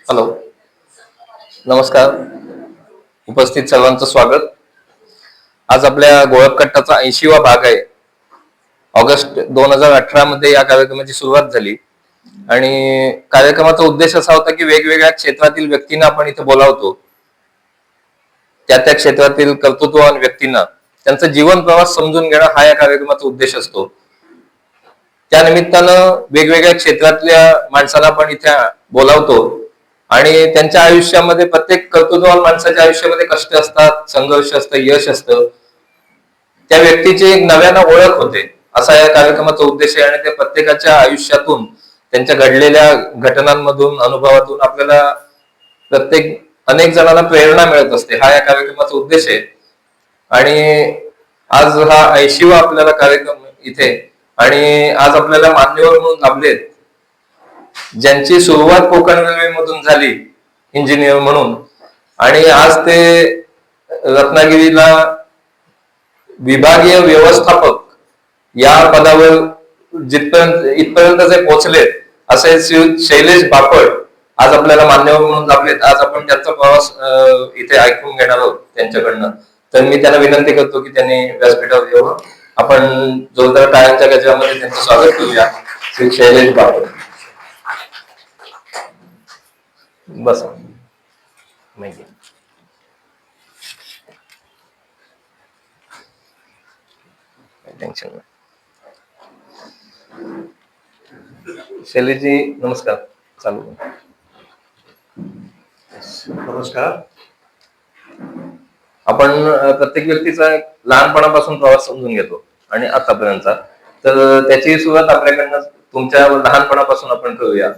Hello, नमस्कार. उपस्थित सर्वांचं स्वागत. आज आपल्या गोळक कट्टाचा 80वा भाग आहे. ऑगस्ट 2018 मध्ये या कार्यक्रमाची सुरुवात झाली आणि कार्यक्रमाचा उद्देश असा होता की वेगवेगळ्या क्षेत्रातील व्यक्तींना आपण इथे बोलावतो. त्या त्या क्षेत्रातील कर्तृत्ववान व्यक्तींना त्यांचा जीवन प्रवास समजून घेणं हा या कार्यक्रमाचा उद्देश असतो. त्या निमित्तानं वेगवेगळ्या क्षेत्रातल्या माणसाला आपण इथे बोलावतो आणि त्यांच्या आयुष्यामध्ये, प्रत्येक कर्तृत्ववान माणसाच्या आयुष्यामध्ये कष्ट असतात, संघर्ष असतं, यश असतं. त्या व्यक्तीची एक नव्यानं ओळख होते, असा या कार्यक्रमाचा उद्देश आहे. आणि ते प्रत्येकाच्या आयुष्यातून, त्यांच्या घडलेल्या घटनांमधून, अनुभवातून आपल्याला अनेक जणांना प्रेरणा मिळत असते. हा या कार्यक्रमाचा उद्देश आहे. आणि आज हा 80वा आपल्याला कार्यक्रम इथे. आणि आज आपल्याला मान्यवर म्हणून लाभलेत, ज्यांची सुरुवात कोकण रेल्वे मधून झाली इंजिनियर म्हणून, आणि आज ते रत्नागिरीला विभागीय व्यवस्थापक या पदावर इथपर्यंत जे पोहोचलेत, असे शैलेश बापट आज आपल्याला मान्यवर म्हणून लाभलेत. आज आपण त्यांचा प्रवास इथे ऐकून घेणार आहोत त्यांच्याकडनं. तर मी त्यांना विनंती करतो की त्यांनी व्यासपीठावर यावं. आपण जोरदार टाळ्यांच्या गजरामध्ये त्यांचं स्वागत करूया. श्री शैलेश बापट, बस. टेन्शन नाही. शैलेशजी नमस्कार. चालू. नमस्कार. आपण प्रत्येक व्यक्तीचा लहानपणापासून प्रवास समजून घेतो आणि आतापर्यंतचा. तर त्याची सुरुवात आपल्याकडनं तुमच्या लहानपणापासून आपण करूया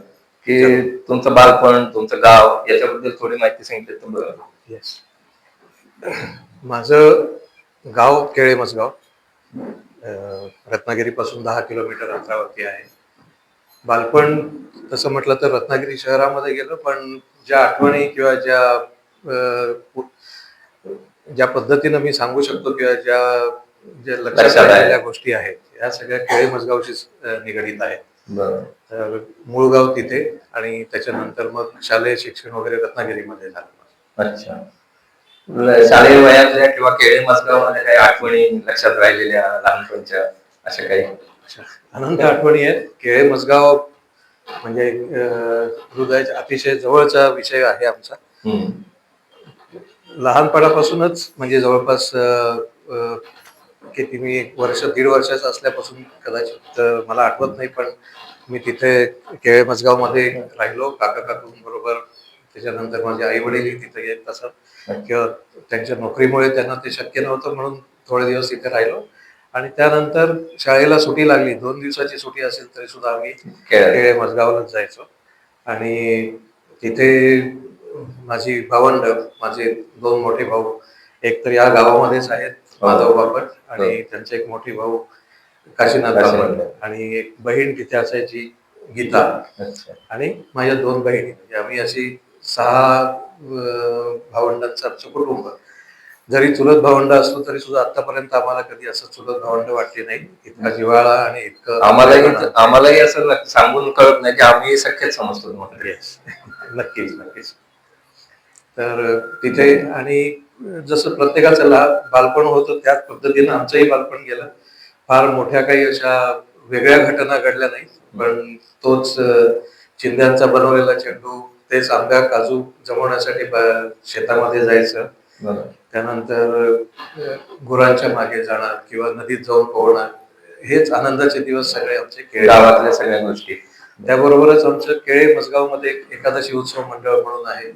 की तुमचं बालपण, तुमचं गाव, याच्याबद्दल थोडी माहिती सांगितली तर बरं. येस, माझं गाव केळे मसगाव, रत्नागिरीपासून 10 किलोमीटर अंतरावरती आहे. बालपण तसं म्हटलं तर रत्नागिरी शहरामध्ये गेलं, पण ज्या आठवणी किंवा ज्या पद्धतीनं मी सांगू शकतो किंवा ज्या लक्षात आलेल्या गोष्टी आहेत, या सगळ्या केळे मसगावशी निगडीत आहेत. तर मूळ गाव तिथे, आणि त्याच्यानंतर मग शालेय शिक्षण वगैरे रत्नागिरीमध्ये झालं. अच्छा. शालेय वयातल्या किंवा केळे मसगाव मध्ये काही आठवणी लक्षात राहिलेल्या लहानपणच्या, अशा काही अनंत आठवणी आहेत. केळे मसगाव म्हणजे हृदयाच्या अतिशय जवळचा विषय आहे आमचा. लहानपणापासूनच, म्हणजे जवळपास किती, मी 1-1.5 वर्षाचा असल्यापासून कदाचित मला आठवत नाही, पण मी तिथे केळे मसगाव मध्ये राहिलो काका काकूंबरोबर. त्याच्यानंतर माझे आई वडील तिथे येत असत, किंवा त्यांच्या नोकरीमुळे त्यांना ते शक्य नव्हतं, म्हणून थोडे दिवस तिथे राहिलो. आणि त्यानंतर शाळेला सुट्टी लागली, 2 दिवसाची सुट्टी असेल तरी सुद्धा आम्ही केळे मसगावलाच जायचो. आणि तिथे माझी भावंड, माझे 2 मोठे भाऊ, एक तर या गावामध्येच आहेत, माधव बापट, आणि त्यांचे एक मोठी भाऊ काशीनाथ बापट, आणि एक बहीण तिथे असायची, गीता. आणि माझ्या 2 बहिणी, म्हणजे आम्ही अशी 6 भावंडांचं आमचं कुटुंब. जरी चुलत भावंड असलो तरी सुद्धा आतापर्यंत आम्हाला कधी असं चुलत भावंड वाटले नाही. इतका जिव्हाळा आणि इतकं आम्हालाही असं सांगून कळत नाही की आम्ही सख्यच समजतो. नक्कीच नक्कीच. तर तिथे, आणि जसं प्रत्येकाचं बालपण होतं त्याच पद्धतीनं आमचंही बालपण गेलं. फार मोठ्या काही अशा वेगळ्या घटना घडल्या नाही, पण तोच चिंध्यांचा बनवलेला चेंडू, तेच आंब्या काजू जमवण्यासाठी शेतामध्ये जायचं. त्यानंतर गुरांच्या मागे जाणार किंवा नदीत जाऊन पोहणार, हेच आनंदाचे दिवस सगळे आमचे गावातल्या सगळ्या गोष्टी. त्याबरोबरच आमचं केळे मसगाव मध्ये एकादशी उत्सव मंडळ म्हणून आहे,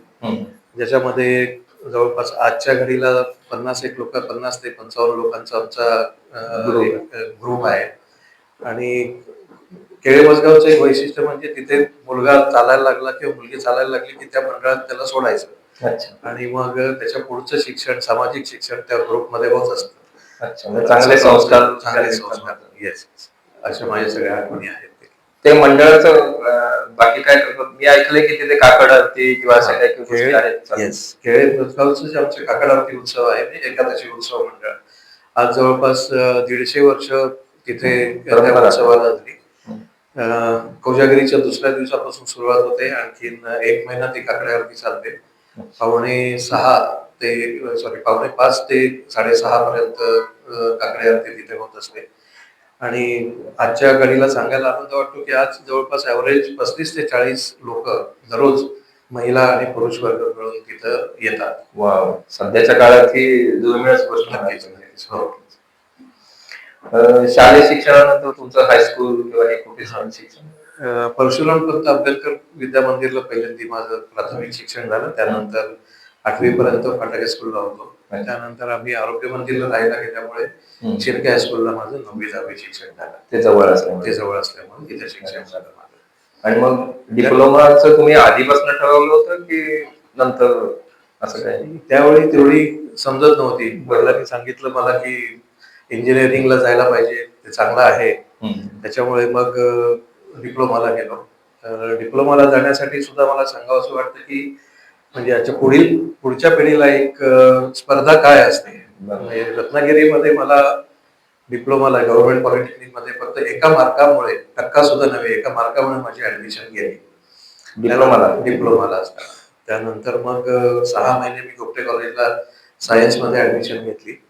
ज्याच्यामध्ये जवळपास आजच्या घडीला 50 ते 55 लोकांचा आमचा ग्रुप आहे. आणि केळे मसगावचं एक वैशिष्ट्य म्हणजे तिथे मुलगा चालायला लागला किंवा मुलगी चालायला लागली की त्या मंडळात त्याला सोडायचं. आणि मग त्याच्या पुढचं शिक्षण, सामाजिक शिक्षण त्या ग्रुपमध्ये होत असतं. चांगले संस्कार. येस, अशा माझ्या सगळ्या आठवणी आहेत. ते मंडळाचं बाकी काय करतात? मी ऐकलंय की तिथे काकड आरती किंवा अशा काही गोष्टी आहेत. केळे मसगावचं जे आमचे काकड आरती उत्सव आहे, एकादशी उत्सव मंडळ, आज जवळपास 150 वर्ष तिथे उत्सवाला झाली. कोजागिरीच्या दुसऱ्या दिवसापासून सुरुवात होते. आणखीन 1 महिना ती काकड्या आरती चालते. पावणे 6 ते पावणे 5 ते 6:30 पर्यंत काकड्या आरती तिथे होत असते. आणि आजच्या घडीला सांगायला आनंद वाटतो की आज जवळपास ॲव्हरेज 35 ते 40 लोक दररोज महिला आणि पुरुष वर्ग मिळून तिथं येतात. वाव, सध्याच्या काळात ही दुर्मिळच गोष्ट आहे. नक्कीच नक्कीच हो. शालेय शिक्षणानंतर तुमचं हायस्कूल किंवा हे कुठे शिक्षण? परशुराम पंत आंबेडकर विद्या मंदिरला पहिल्यांदा माझं प्राथमिक शिक्षण झालं. त्यानंतर 8वी पर्यंत फाटक स्कूलला होतो. त्यानंतर आम्ही आरोग्य मंदिरला राहायला गेल्यामुळे शिर्के हायस्कूलला माझं 9वी-10वी शिक्षण झालं. ते जवळ असल्यामुळे तिथे शिक्षण झालं माझं. आणि मग डिप्लोमाचं तुम्ही आधीपासून ठरवलं होतं की नंतर असं काय? त्यावेळी तेवढी समजत नव्हती. वडिलांनी सांगितलं मला की इंजिनिअरिंगला जायला पाहिजे, ते चांगलं आहे. त्याच्यामुळे मग डिप्लोमाला गेलो. तर डिप्लोमाला जाण्यासाठी सुद्धा मला सांगावंसं वाटतं की म्हणजे याच्या पुढच्या पिढीला एक स्पर्धा काय असते. म्हणजे रत्नागिरीमध्ये मला डिप्लोमाला गव्हर्नमेंट पॉलिटेक्निक मध्ये फक्त एका मार्कामुळे, टक्का सुद्धा नव्हे, एका मार्कामुळे माझी ऍडमिशन गेली डिप्लोमाला असताना. त्यानंतर मग 6 महिने मी गोगटे कॉलेजला सायन्स मध्ये ऍडमिशन घेतली.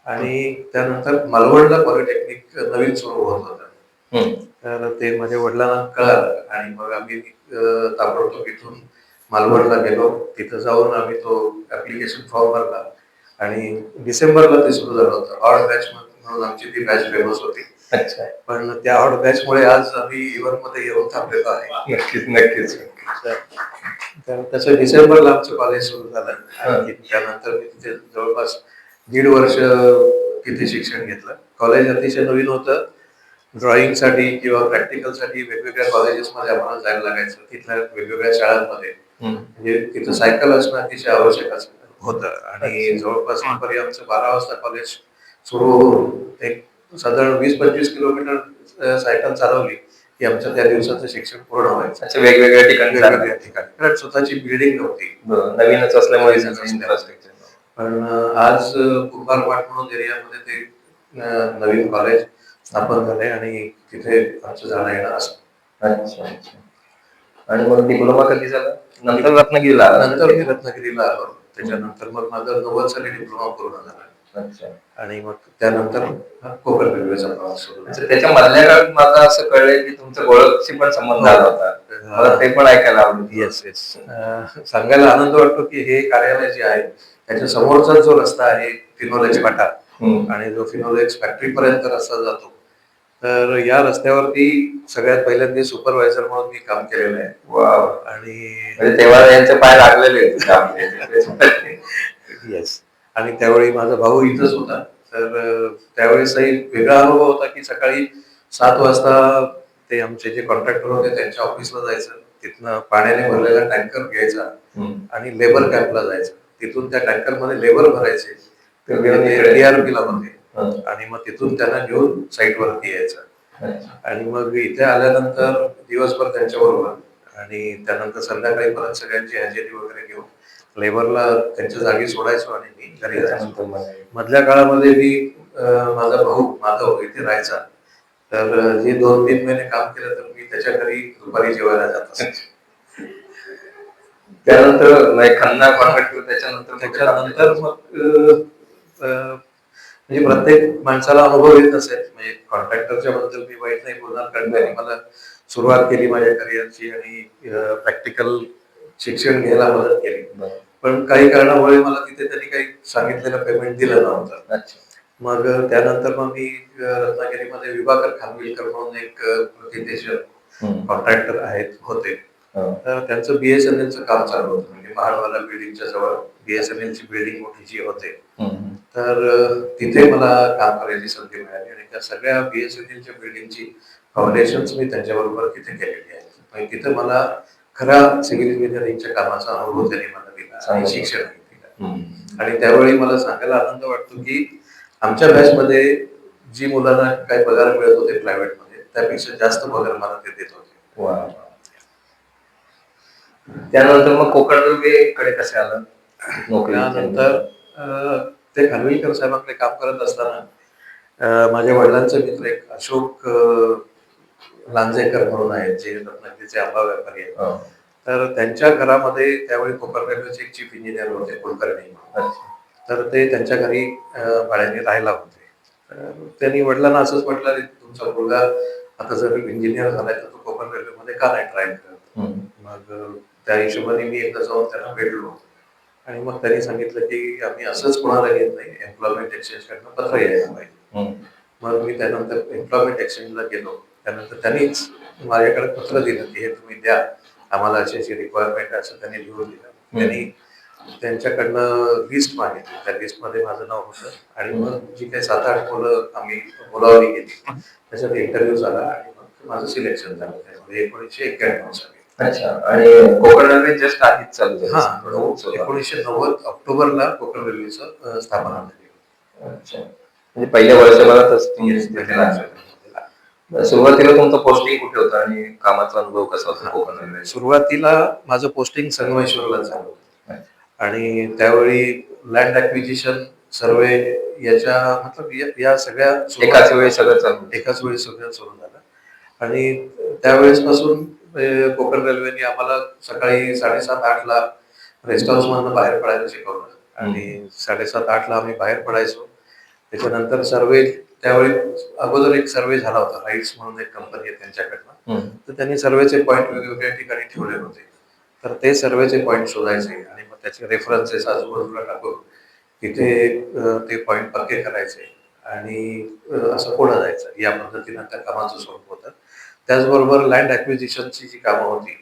आणि त्यानंतर मालवणला पॉलिटेक्निक नवीन सुरू होत होतं. तर ते माझ्या वडिलांना कळालं आणि मग आम्ही ताबडतोब इथून मालवणला गेलो. तिथं जाऊन आम्ही तो ऍप्लिकेशन फॉर्म भरला आणि डिसेंबरला ते सुरू झालं होतं. ऑड बॅच म्हणून आमची ती बॅच फेमस होती. अच्छा. पण त्या ऑड बॅच मुळे आज आम्ही इव्हन मध्ये येऊन थांबलेलो आहे. नक्कीच. तर तसं डिसेंबरला आमचं कॉलेज सुरू झालं आणि त्यानंतर मी तिथे जवळपास 1.5 वर्ष तिथे शिक्षण घेतलं. कॉलेज अतिशय नवीन होतं. ड्रॉइंगसाठी किंवा प्रॅक्टिकलसाठी वेगवेगळ्या कॉलेजेसमध्ये आम्हाला जायला लागायचं. तिथल्या वेगवेगळ्या शाळांमध्ये म्हणजे तिथं सायकल असणं अतिशय आवश्यक होतं. आणि जवळपास दुपारी आमचं 12 वाजता कॉलेज सुरू होऊन एक साधारण 20-25 किलोमीटर सायकल चालवली की आमचं त्या दिवसाचं शिक्षण पूर्ण व्हायचं. वेगवेगळ्या ठिकाणी कारण स्वतःची बिल्डिंग नव्हती, नवीनच असल्यामुळे. पण आज कुंभार वाट म्हणून एरियामध्ये ते नवीन कॉलेज स्थापन झाले आणि तिथे आमचं जाणं येणं असतं. अच्छा. आणि मग डिप्लोमा कधी झाला? नंतर रत्नागिरीला मी रत्नागिरीला आलो. त्याच्यानंतर मग माझं 90 साली डिप्लोमा पूर्ण झाला. अच्छा. आणि मग त्यानंतर कोकण रेल्वेचा प्रवास सुरू झाला. त्याच्या मधल्या काळात मला असं कळलंय की तुमचा गोळकशी पण संबंध आला होता. मला ते पण ऐकायला आवडेल. येस. सांगायला आनंद वाटतो की हे कार्यालय जे आहे त्याच्या समोरचा जो रस्ता आहे फिनोलेक्स फाटा आणि जो फिनोलेक्स फॅक्टरी पर्यंत रस्ता जातो, तर या रस्त्यावरती सगळ्यात पहिल्यांदा सुपरवायझर म्हणून मी काम केलेलं आहे. आणि तेव्हा यांचे पाय लागलेले. येस. आणि त्यावेळी माझा भाऊ इथंच होता. तर त्यावेळेसही वेगळा अनुभव होता की सकाळी 7 वाजता ते आमचे जे कॉन्ट्रॅक्टर होते त्यांच्या ऑफिसला जायचं. तिथनं पाण्याने भरलेला टँकर घ्यायचा आणि लेबर कॅम्पला जायचं. तिथून त्या टँकर मध्ये लेबर भरायचे DRP ला होते आणि मग तिथून त्यांना घेऊन साईट वरती यायचं. आणि मग इथे आल्यानंतर दिवसभर त्यांच्याबरोबर आणि त्यानंतर संध्याकाळी परत सगळ्यांची हजेरी वगैरे घेऊन लेबरला त्यांच्या जागी सोडायचो आणि मी घरी जायचो. मधल्या काळामध्ये मी माझा भाऊ माधव इथे राहायचा. तर जे 2-3 महिने काम केलं तर मी त्याच्या घरी दुपारी जेवायला जात असायचो. त्याच्यानंतर मग म्हणजे प्रत्येक माणसाला अनुभव येत असेल. म्हणजे कॉन्ट्रॅक्टरच्या बद्दल मी वाईट नाही बोलणार, कारण त्यांनी मला सुरुवात केली माझ्या करिअरची आणि प्रॅक्टिकल शिक्षण घ्यायला मदत केली. पण काही कारणामुळे मला तिथे त्यांनी काही सांगितलेलं पेमेंट दिलं नव्हतं. मग त्यानंतर मग मी रत्नागिरीमध्ये विभाकर खानविलकर म्हणून एक प्रतिनिधी कॉन्ट्रॅक्टर होते. तर त्यांचं BSNLचं काम चालू होतं. म्हणजे महाडवाला बिल्डिंगच्या जवळ BSNLची बिल्डिंग मोठी जी होते, तर तिथे मला काम करायची संधी मिळाली आणि त्या सगळ्या BSNLच्या बिल्डिंगची फाउंडेशन मी त्यांच्याबरोबर तिथे केलेली आहे. तिथे मला खरा सिव्हिल इंजिनिअरिंगच्या कामाचा अनुभव त्यांनी मला दिला आणि शिक्षण दिलं. आणि त्यावेळी मला सांगायला आनंद वाटतो की आमच्या बॅचमध्ये जी मुलांना काही पगार मिळत होते प्रायव्हेट मध्ये, त्यापेक्षा जास्त पगार मला ते देत होते. त्यानंतर मग कोकण रेल्वेकडे कसे आलं? त्यानंतर ते खानविलकर साहेबांकडे काम करत असताना माझ्या वडिलांचे मित्र एक अशोक लांजेकर म्हणून आहेत जे रत्नागिरीचे आंबा व्यापारी आहेत. हा. तर त्यांच्या घरामध्ये त्यावेळी कोकण रेल्वेचे एक चीफ इंजिनियर होते कुलकर्णी. अच्छा. तर ते त्यांच्या घरी भाड्याने राहायला होते. तर त्यांनी वडिलांना असंच म्हटलं, तुमचा मुलगा आता जर इंजिनियर झालाय तर तो कोकण रेल्वेमध्ये का नाही ट्राय करत. मग त्या हिशोबाने मी एकदा जाऊन त्यांना भेटलो आणि मग त्यांनी सांगितलं की आम्ही असंच कोणाला घेत नाही, एम्प्लॉयमेंट एक्सचेंज कडनं पत्र यायला पाहिजे. मग मी त्यानंतर एम्प्लॉयमेंट एक्सचेंजला गेलो. त्यानंतर त्यांनीच माझ्याकडे पत्र दिलं की हे तुम्ही द्या, आम्हाला अशी अशी रिक्वायरमेंट असं त्यांनी लिहून दिलं. त्यांनी त्यांच्याकडनं लिस्ट मागितली. त्या लिस्टमध्ये माझं नाव होतं आणि मग जी काही 7-8 मुलं आम्ही बोलावली गेली त्याच्यात इंटरव्ह्यू झाला आणि मग माझं सिलेक्शन झालं त्यामध्ये 1991 साली. अच्छा. आणि कोकण रेल्वे जस्ट आधीच चालू झाली. हा, 1990 ऑक्टोबरला कोकण रेल्वेचं स्थापना झाली. अच्छा. म्हणजे पहिल्या वर्षभरातच तुम्ही तिथे लागले. सुरुवातीला तुमचं पोस्टिंग कुठे होतं आणि कामाचा अनुभव कसा होता कोकण रेल्वे? सुरुवातीला माझं पोस्टिंग संगमेश्वरला झालं होतं आणि त्यावेळी लँड ॲक्विजिशन सर्वे याच्या मतलब या सगळ्या एकाच वेळी सगळं सुरू झालं आणि त्यावेळेस पासून कोकण रेल्वेने आम्हाला सकाळी 7:30-8 ला रेस्ट हाऊस मधनं बाहेर पडायला शिकवलं आणि 7:30-8 ला आम्ही बाहेर पडायचो. त्याच्यानंतर सर्वे, त्यावेळी अगोदर एक सर्वे झाला होता, राईट्स म्हणून एक कंपनी आहे त्यांच्याकडनं. तर त्यांनी सर्वेचे पॉईंट वेगवेगळ्या ठिकाणी ठेवले होते. तर ते सर्वेचे पॉईंट शोधायचे आणि मग त्याचे रेफरन्सेस आजूबाजूला टाकून तिथे ते पॉईंट पक्के करायचे आणि असं पुढे जायचं. या पद्धतीनं त्या कामाचं स्वरूप होतं. त्याचबरोबर लँड ॲक्विजिशनची जी कामं होती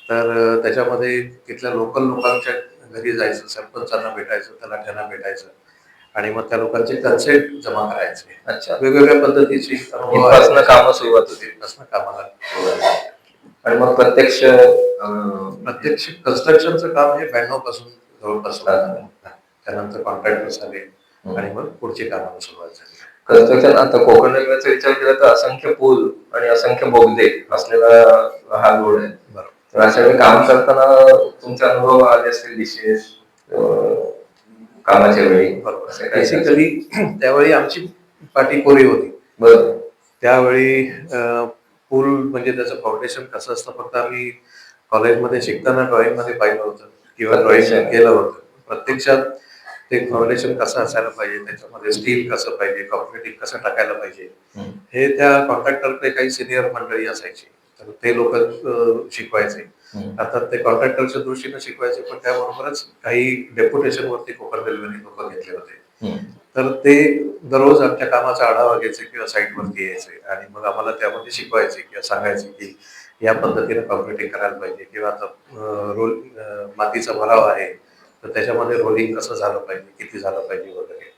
तर त्याच्यामध्ये तिथल्या लोकल लोकांच्या घरी जायचं, सरपंचांना भेटायचं, तलाठ्यांना भेटायचं आणि मग त्या लोकांचे कन्सेंट जमा करायचे. अच्छा. वेगवेगळ्या पद्धतीची कामं सुरुवात होती. कामाला आणि मग प्रत्यक्ष कन्स्ट्रक्शनचं काम हे 92 पासून जवळपास झालं. त्यानंतर कॉन्ट्रॅक्टर्स आले आणि मग पुढची कामाला सुरुवात झाली. कन्स्ट्रक्शन, आता कोकण रेल्वेचा विचार केला तर असंख्य पूल आणि असंख्य बोगदे असलेला हा रोड आहे. तर अशा वेळी काम करताना तुमचे अनुभव आले असतील विशेष कामाच्या वेळी? बेसिकली त्यावेळी आमची पाठी कोरी होती. बरोबर. त्यावेळी पूल म्हणजे त्याचं फाउंडेशन कसं असतं फक्त आम्ही कॉलेजमध्ये शिकताना ड्रॉइंग मध्ये पाहिलं होतं किंवा ड्रॉइंग केलं होतं. प्रत्यक्षात ते फाउंडेशन कसं असायला पाहिजे, त्याच्यामध्ये स्टील कसं पाहिजे, कॉन्क्रीट कसं टाकायला पाहिजे, हे त्या कॉन्ट्रॅक्टरकडे काही सिनियर मंडळी असायची. तर ते लोक शिकवायचे. अर्थात ते कॉन्ट्रॅक्टरच्या दृष्टीने शिकवायचे, पण त्याबरोबरच काही डेप्युटेशन वरती कोकण रेल्वेने लोक घेतले होते. तर ते दररोज आमच्या कामाचा आढावा घ्यायचे किंवा साईटवरती यायचे आणि मग आम्हाला त्यामध्ये शिकवायचे किंवा सांगायचे की या पद्धतीने कॉन्क्रिटिंग करायला पाहिजे किंवा आता रोल मातीचा भराव आहे तर त्याच्यामध्ये रोलिंग कसं झालं पाहिजे, किती झालं पाहिजे वगैरे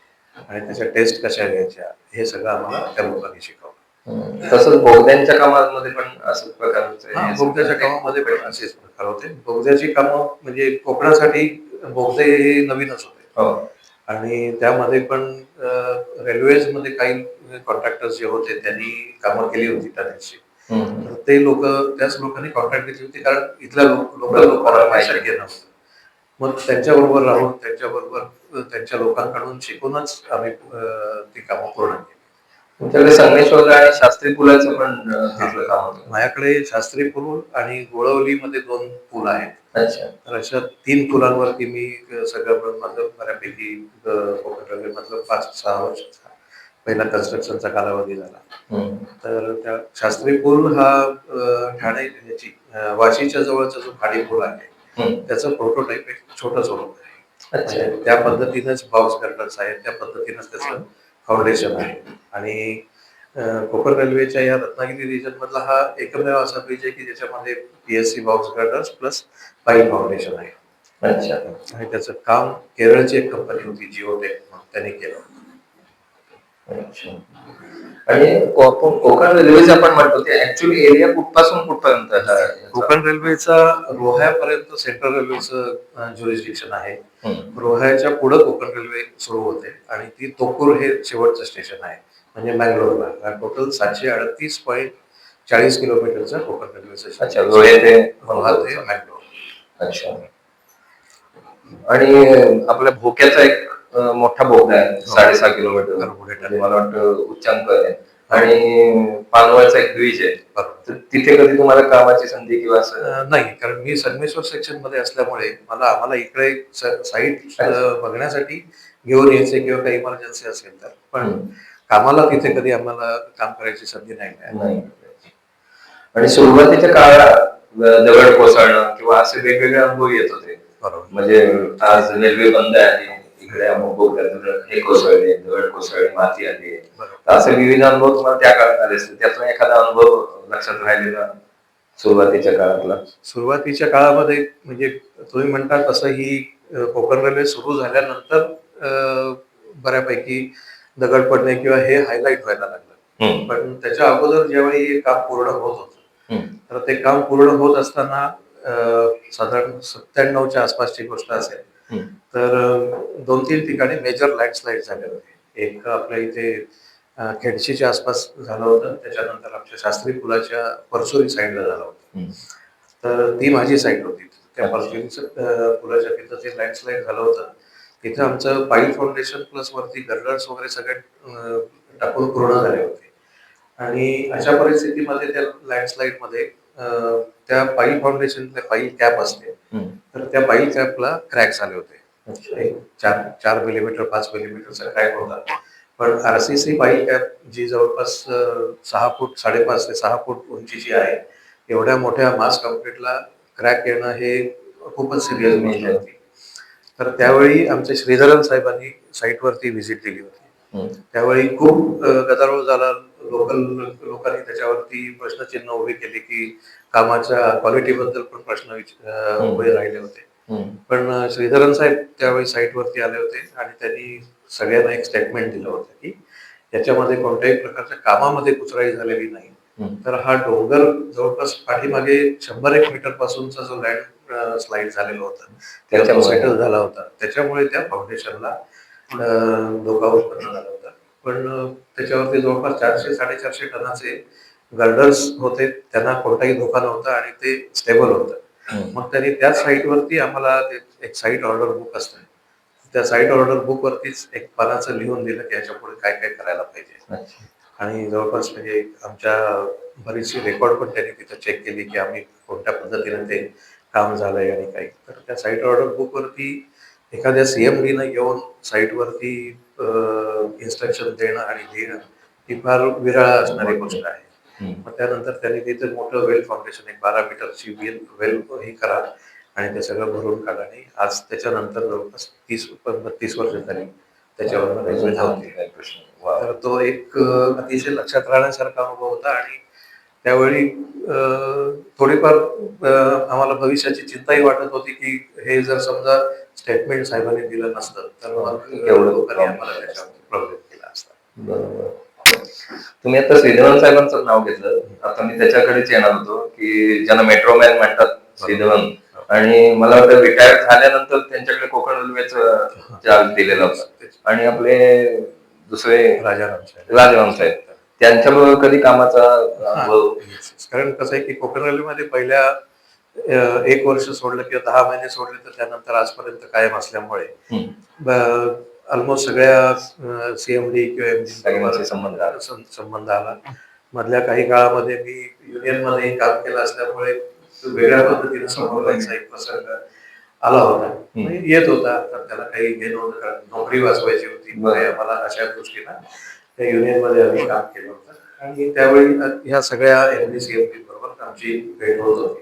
आणि त्याच्या टेस्ट कशा घ्यायच्या, हे सगळं आम्हाला त्या लोकांनी शिकवलं. तसंच बोगद्यांच्या कामामध्ये पण असं प्रकार, बोगद्याच्या कामामध्ये पण असेच प्रकार होते. बोगद्याची कामं म्हणजे कोकणासाठी बोगदे हे नवीनच होते आणि त्यामध्ये पण रेल्वेज मध्ये काही कॉन्ट्रॅक्टर्स जे होते त्यांनी कामं केली होती टनेलची. तर ते लोक, त्याच लोकांनी कॉन्ट्रॅक्ट घेतली होती कारण इथल्या लोकल लोकांना शक्य नव्हतं. मग त्यांच्याबरोबर राहून त्यांच्याबरोबर त्यांच्या लोकांकडून शिकूनच आम्ही ती कामं पूर्ण केली. तुमच्याकडे संगमेश्वरला आणि शास्त्री पुलाचं पण तिथलं काम होतं? माझ्याकडे शास्त्री पूल आणि गोळवलीमध्ये 2 पूल आहेत. अच्छा. तर अशा 3 पुलांवरती मी सगळं माझं बऱ्यापैकी कोकण रेल्वेमधलं 5-6 वर्षाचा पहिला कन्स्ट्रक्शनचा कालावधी झाला. तर त्या शास्त्री पूल हा ठाणे याची वाशीच्या जवळचा जो खाडी पूल आहे त्याचं प्रोटोटाईप एक छोटं स्वरूप आहे. त्या पद्धतीनेच बॉक्स गर्डर्स आहेत, त्या पद्धतीनेच त्याचं फाउंडेशन आहे आणि कोकण रेल्वेच्या या रत्नागिरी रिजन मधला हा एकमेव असा ब्रिज आहे की ज्याच्यामध्ये PSC box girders plus pipe foundation आहे. अच्छा. आणि त्याचं काम केरळची एक कंपनी होती जिओटेक, त्यांनी केलं. अच्छा. आणि कोकण रेल्वेचं आपण म्हणतो ते ऍक्च्युअली एरिया कुठपासून कुठपर्यंत? कोकण रेल्वेचा रोह्यापर्यंत सेंट्रल रेल्वेचं ज्युरिस्डिक्शन आहे. रोह्याच्या पुढे कोकण रेल्वे सुरू होते आणि ती तोकूर हे शेवटचं स्टेशन आहे म्हणजे मँगलोरला. टोटल 738.40 किलोमीटरचं कोकण रेल्वे स्टेशन. अच्छा. रोह्या ते मँगलोर. अच्छा. आणि आपल्या भोक्याचा एक मोठा बोगदा आहे 6.5 किलोमीटर, मला वाटतं उच्चांक आहे. आणि पानवळचा एक ब्रिज आहे. बरोबर. तर तिथे कधी तुम्हाला कामाची संधी किंवा असं? नाही, कारण मी संगमेश्वर सेक्शन मध्ये असल्यामुळे आम्हाला इकडे साईट बघण्यासाठी घेऊन यायचे किंवा काही इमर्जन्सी असेल तर, पण कामाला तिथे कधी आम्हाला काम करायची संधी नाही मिळाली. नाही. आणि सुरुवातीच्या काळात दगड कोसळणं किंवा असे वेगवेगळे अनुभव येत होते. बरोबर. म्हणजे आज रेल्वे बंद आहे, इकडे अमुक हे कोसळले, दगड कोसळले, माती आली. असे विविध अनुभव तुम्हाला त्या काळात आले असतील. त्यातून एखादा अनुभव लक्षात राहिलेला सुरुवातीच्या काळातला? सुरुवातीच्या काळामध्ये म्हणजे तुम्ही म्हणता तसं ही कोकण रेल्वे सुरू झाल्यानंतर बऱ्यापैकी दगड पडणे किंवा हे हायलाईट व्हायला लागलं. पण त्याच्या अगोदर ज्यावेळी हे काम पूर्ण होत होतं, तर ते काम पूर्ण होत असताना साधारण 97च्या आसपासची गोष्ट असेल, तर 2-3 ठिकाणी मेजर लँडस्लाईड झाले होते. एक आपल्या इथे खेडशीच्या आसपास झालं होतं, त्याच्यानंतर आमच्या शास्त्री पुलाच्या परसोरी साईडला झालं होतं. तर ती माझी साईड होती. त्या परसोरी पुलाच्या तिथं जे लँडस्लाईड झालं होतं, तिथं आमचं पाईल फाउंडेशन प्लस वरती गर्डर्स वगैरे सगळे टाकून पूर्ण झाले होते. आणि अशा परिस्थितीमध्ये त्या लँडस्लाईड मध्ये त्या पाईल फाउंडेशनच्या पाईल कॅप असते, तर त्या पाईल कॅपला क्रॅक्स आले होते. 4 मिलीमीटर 5 मिलीमीटरचा क्रॅक होता. पण आरसीसी पाईल कॅप जी जवळपास 6 फूट 5.5 ते 6 फूट उंचीची आहे, एवढ्या मोठ्या मास कॉन्क्रीटला क्रॅक येणं हे खूपच सिरियस गोष्ट होती. तर त्यावेळी आमच्या श्रीधरन साहेबांनी साईटवरती व्हिजिट दिली होती. त्यावेळी खूप गदारोळ झाला. लोकांनी त्याच्यावरती प्रश्नचिन्ह उभी केली की कामाच्या क्वालिटीबद्दल पण प्रश्न उभे राहिले होते. पण श्रीधरन साहेब त्यावेळी साईटवरती आले होते आणि त्यांनी सगळ्यांना एक स्टेटमेंट दिलं होतं की याच्यामध्ये कोणत्याही प्रकारच्या कामामध्ये कुचराई झालेली नाही. तर हा डोंगर जवळपास पाठीमागे 100-1 मीटर पासूनचा जो लँड स्लाइड झालेला होता, त्याच्यावर सेटल झाला होता, त्याच्यामुळे त्या फाउंडेशनला धोका उत्पन्न झाला होता. पण त्याच्यावरती जवळपास 400-450 टनाचे गर्डर्स होते, त्यांना कोणताही धोका नव्हता आणि ते स्टेबल होतं. मग त्यांनी त्याच साईटवरती आम्हाला एक साईट ऑर्डर बुक असतं, त्या साईट ऑर्डर बुक वरतीच एक पानाचं लिहून दिलं की याच्या पुढे काय काय करायला पाहिजे. आणि जवळपास म्हणजे आमच्या बरीचशी रेकॉर्ड पण त्यांनी तिथं चेक केली की आम्ही कोणत्या पद्धतीने ते काम झालंय आणि काही. तर त्या साईट ऑर्डर बुक वरती एखाद्या सीएमडीनं येऊन साईटवरती इन्स्ट्रक्शन देणं आणि लिहिणं ही फार विरळ असणारी गोष्ट आहे. मग त्यानंतर त्यांनी तिथे मोठं वेल फाउंडेशन, एक 12 मीटरची वेल हे करा आणि ते सगळं भरून काढा. आणि आज त्याच्यानंतर जवळपास 30-32 वर्ष झाली त्याच्यावर रेल्वे धावते. तर तो एक अतिशय लक्षात राहण्यासारखा अनुभव होता. आणि त्यावेळी थोडीफार आम्हाला भविष्याची चिंताही वाटत होती की हे जर समजा स्टेटमेंट साहेबांनी दिलं नसतं तर मग एवढं लोकांनी आम्हाला त्याच्यावर प्रॉब्लेम केला असता. बरोबर. तुम्ही आता श्रीधवन साहेबांचं नाव घेतलं, आता मी त्याच्याकडेच येणार होतो की ज्यांना मेट्रोमॅन म्हणतात श्रीधवन, आणि मला वाटतं रिटायर झाल्यानंतर त्यांच्याकडे कोकण रेल्वेचं चार्ज दिलेला होता. आणि आपले दुसरे राजाराम साहेब, त्यांच्याबरोबर कधी कामाचा अनुभव? कारण कसं आहे की कोकण रेल्वेमध्ये पहिल्या 1 वर्ष सोडलं किंवा 10 महिने सोडले तर त्यानंतर आजपर्यंत कायम असल्यामुळे ऑलमोस्ट सगळ्या सीएमडी किंवा एमडी संबंध आला. मधल्या काही काळामध्ये मी युनियन मध्ये काम केलं असल्यामुळे वेगळ्या पद्धतीने समोर जायचा एक प्रसंग आला होता, येत होता. तर त्याला काही हे नव्हतं, कारण नोकरी वाचवायची होती मला अशा गोष्टीला त्या युनियन मध्ये आम्ही काम केलं होतं. आणि त्यावेळी ह्या सगळ्या एमडी सीएमडी बरोबर आमची भेट होत होती.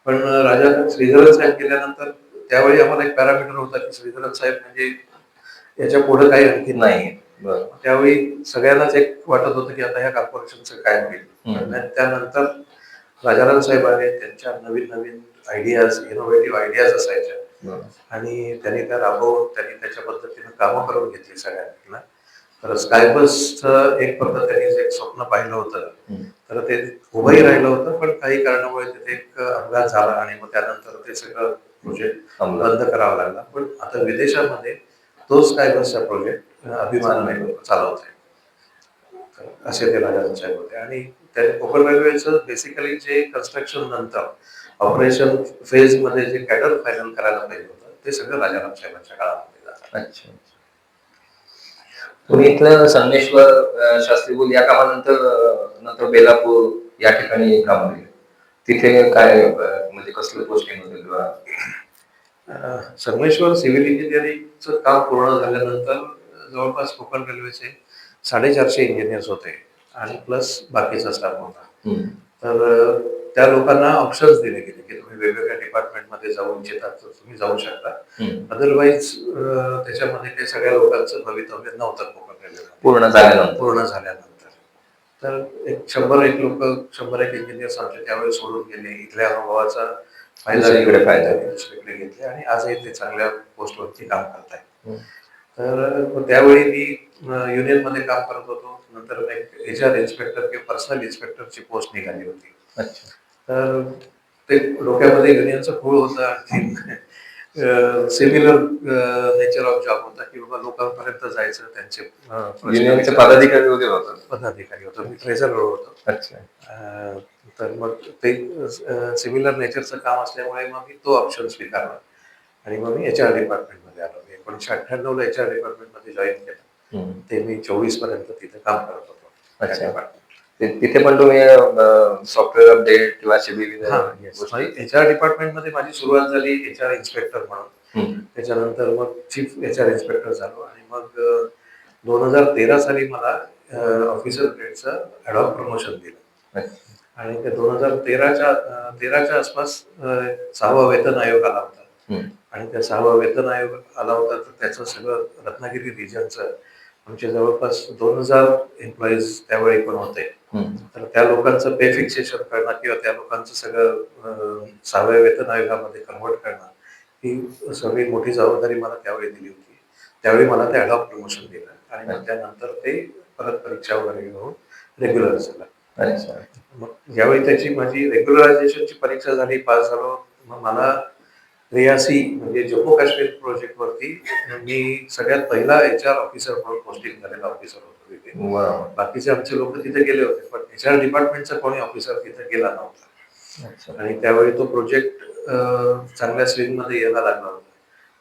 पण श्रीधरन साहेब गेल्यानंतर त्यावेळी आम्हाला एक पॅरामीटर होता की श्रीधरन साहेब म्हणजे याच्या पुढे काही आणखी नाही. त्यावेळी सगळ्यांनाच एक वाटत होतं की आता ह्या कॉर्पोरेशनचं काय होईल. त्यानंतर राजाराम साहेब आले, त्यांच्या नवीन नवीन आयडियाज, इनोव्हेटिव्ह आयडियाज असायच्या आणि त्यांनी त्या राबवून त्यांनी त्याच्या पद्धतीने कामं करून घेतली सगळ्यांना. तर स्कायबसचं एक त्यांनी जे स्वप्न पाहिलं होतं तर ते उभंही राहिलं होतं, पण काही कारणामुळे तिथे एक अपघात झाला आणि मग त्यानंतर ते सगळं प्रोजेक्ट बंद करावा लागला. पण आता विदेशामध्ये तो स्कायबसचा प्रोजेक्ट अभिमानाने चालवत आहे. असे ते राजाराम साहेब होते. आणि त्या कोकण रेल्वेचं बेसिकली जे कन्स्ट्रक्शन नंतर ऑपरेशन फेज मध्ये जे कॅडर फायनल करायला पाहिजे होतं ते सगळं राजाराम साहेबांच्या काळामध्ये झालं. अच्छा. तुम्ही इथलं संगमेश्वर शास्त्री पूल या कामानंतर नंतर बेलापूर या ठिकाणी काम केलं. तिथे काय म्हणजे कसलं पोस्टिंग होतं किंवा संगमेश्वर सिव्हिल इंजिनिअरिंगचं काम पूर्ण झाल्यानंतर जवळपास कोकण रेल्वेचे 450 इंजिनियर्स होते आणि प्लस बाकीचा स्टाफ होता. हम्म. तर त्या लोकांना ऑप्शन्स दिले गेले की तुम्ही वेगवेगळ्या डिपार्टमेंटमध्ये जाऊ इच्छितात तर तुम्ही जाऊ शकता. अदरवाईज त्याच्यामध्ये काही सगळ्या लोकांचं भवितव्य नव्हतं कोकण रेल्वे पूर्ण झाल्यानंतर. तर एक 100 लोक 100 इंजिनियर्स आमचे त्यावेळी सोडून गेले. इथल्या अनुभवाचा दुसरीकडे घेतले आणि आजही ते चांगल्या पोस्टवरती काम करतायत. तर त्यावेळी मी युनियन मध्ये काम करत होतो. नंतर एक HR इन्स्पेक्टर किंवा पर्सनल इन्स्पेक्टरची पोस्ट निघाली होती. तर ते डोक्यामध्ये युनियनचं खूळ होतं आणखी सिमिलर नेचर ऑफ जॉब होता की बाबा लोकांपर्यंत जायचं त्यांचे युनियनचे पदाधिकारी वगैरे होतो. मी ट्रेझरर होतो. तर मग ते सिमिलर नेचरचं काम असल्यामुळे मग मी तो ऑप्शन स्वीकारला आणि मग मी HR डिपार्टमेंटमध्ये आलो. 1998ला HR डिपार्टमेंटमध्ये जॉईन केलं. ते मी 24 पर्यंत तिथे काम करत होतो. तिथे पण तुम्ही सॉफ्टवेअर अपडेट किंवा HR डिपार्टमेंटमध्ये माझी सुरुवात झाली HR इन्स्पेक्टर म्हणून. त्याच्यानंतर मग चीफ HR इन्स्पेक्टर झालो आणि मग 2013 साली मला ऑफिसर ग्रेडचं ॲडॉप प्रमोशन दिलं आणि त्या 2013च्या आसपास 6वा वेतन आयोग आला होता आणि त्या 6वा वेतन आयोग आला होता तर त्याचं सगळं रत्नागिरी रिजनचं आमचे जवळपास 2000 एम्प्लॉईज त्यावेळी पण होते. तर त्या लोकांचं पे फिक्सेशन करणं किंवा त्या लोकांचं सगळं 6व्या वेतन आयोगामध्ये कन्वर्ट करणं ही सगळी मोठी जबाबदारी मला त्यावेळी दिली होती. त्यावेळी मला ते ॲडॉप प्रमोशन दिलं आणि मग त्यानंतर ते परत परीक्षा वगैरे घेऊन रेग्युलर झालं. मग ज्यावेळी त्याची माझी रेग्युलरायझेशनची परीक्षा झाली, पास झालो, मग मला रियासी म्हणजे जम्मू काश्मीर प्रोजेक्ट वरती मी सगळ्यात पहिला HR ऑफिसर म्हणून पोस्टिंग झालेला ऑफिसर होतो तिथे. बाकीचे आमचे लोक तिथे गेले होते पण HR डिपार्टमेंटचा कोणी ऑफिसर तिथे गेला नव्हता आणि त्यावेळी तो प्रोजेक्ट चांगल्या स्विंग मध्ये यायला लागला होता.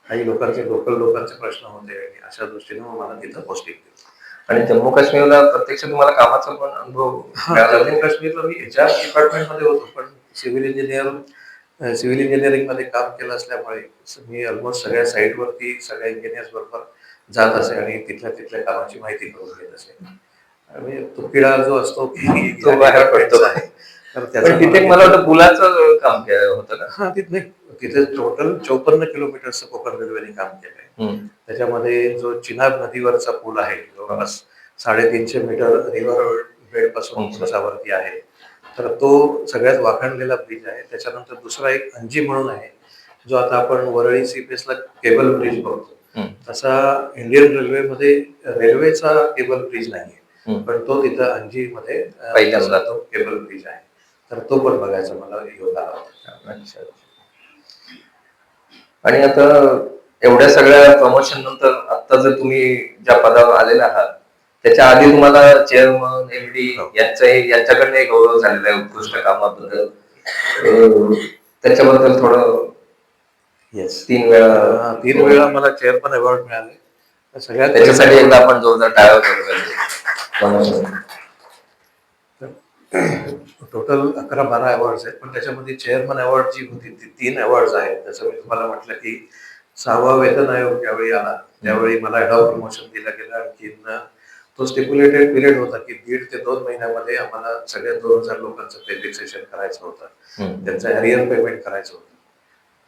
काही लोकल लोकांचे प्रश्न होते आणि अशा दृष्टीने मला तिथं पोस्टिंग दिली. आणि जम्मू काश्मीरला प्रत्यक्ष तुम्हाला कामाचा पण अनुभव जम्मू काश्मीरला मी HR डिपार्टमेंटमध्ये होतो पण सिव्हिल इंजिनिअरिंग मध्ये काम केलं असल्यामुळे मी ऑलमोस्ट सगळ्या साईटवरती सगळ्या इंजिनियर्स बरोबर जात असे आणि तिथल्या कामाची माहिती करून घेत असे. आणि तो किडा जो असतो तो बाहेर पडतो. तर तिथे मला वाटतं पुलाचं काम केलं होतं ना. तिथे टोटल 54 किलोमीटरचं कोकण रेल्वेने काम केलंय. त्याच्यामध्ये जो चिनाब नदीवरचा पूल आहे जवळपास 350 मीटर रिव्हर बेड पासून उंचावरती आहे. तर तो सगळ्यात वाखाणलेला ब्रिज आहे. त्याच्यानंतर दुसरा एक अंजी म्हणून आहे जो आता आपण वरळी सीपीएसला केबल ब्रिज बघतो तसा इंडियन रेल्वेमध्ये रेल्वेचा केबल ब्रिज नाहीये पण तो तिथं अंजी मध्ये पहिल्यांदा तो केबल ब्रिज आहे. तर तो पण बघायचा मला योग आला होता. आणि आता एवढ्या सगळ्या प्रमोशन नंतर आता जर तुम्ही ज्या पदावर आलेला आहात त्याच्या आधी तुम्हाला चेअरमन MD यांच्याकडे गौरव झालेला आहे उत्कृष्ट कामाबद्दल. त्याच्याबद्दल थोडं. तीन वेळा मला चेअरमन अवॉर्ड मिळाले. सगळ्यात त्याच्यासाठी एकदा आपण जोरदार टाळ्या करू. टोटल 11-12 अवॉर्ड्स आहेत पण त्याच्यामध्ये चेअरमन अवॉर्ड जी होती ती 3 अवॉर्ड्स आहेत. जसं मी तुम्हाला म्हटलं की 6वा वेतन आयोग ज्यावेळी आला त्यावेळी मला ॲडॉप प्रमोशन दिलं गेलं. आणखीन तो स्टिप्युलेटेड पिरियड होता की 1.5 ते 2 महिन्यामध्ये आम्हाला सगळ्या 2000 लोकांचं पे फिक्सेशन करायचं होतं. त्यांचं अरियर पेमेंट करायचं होतं.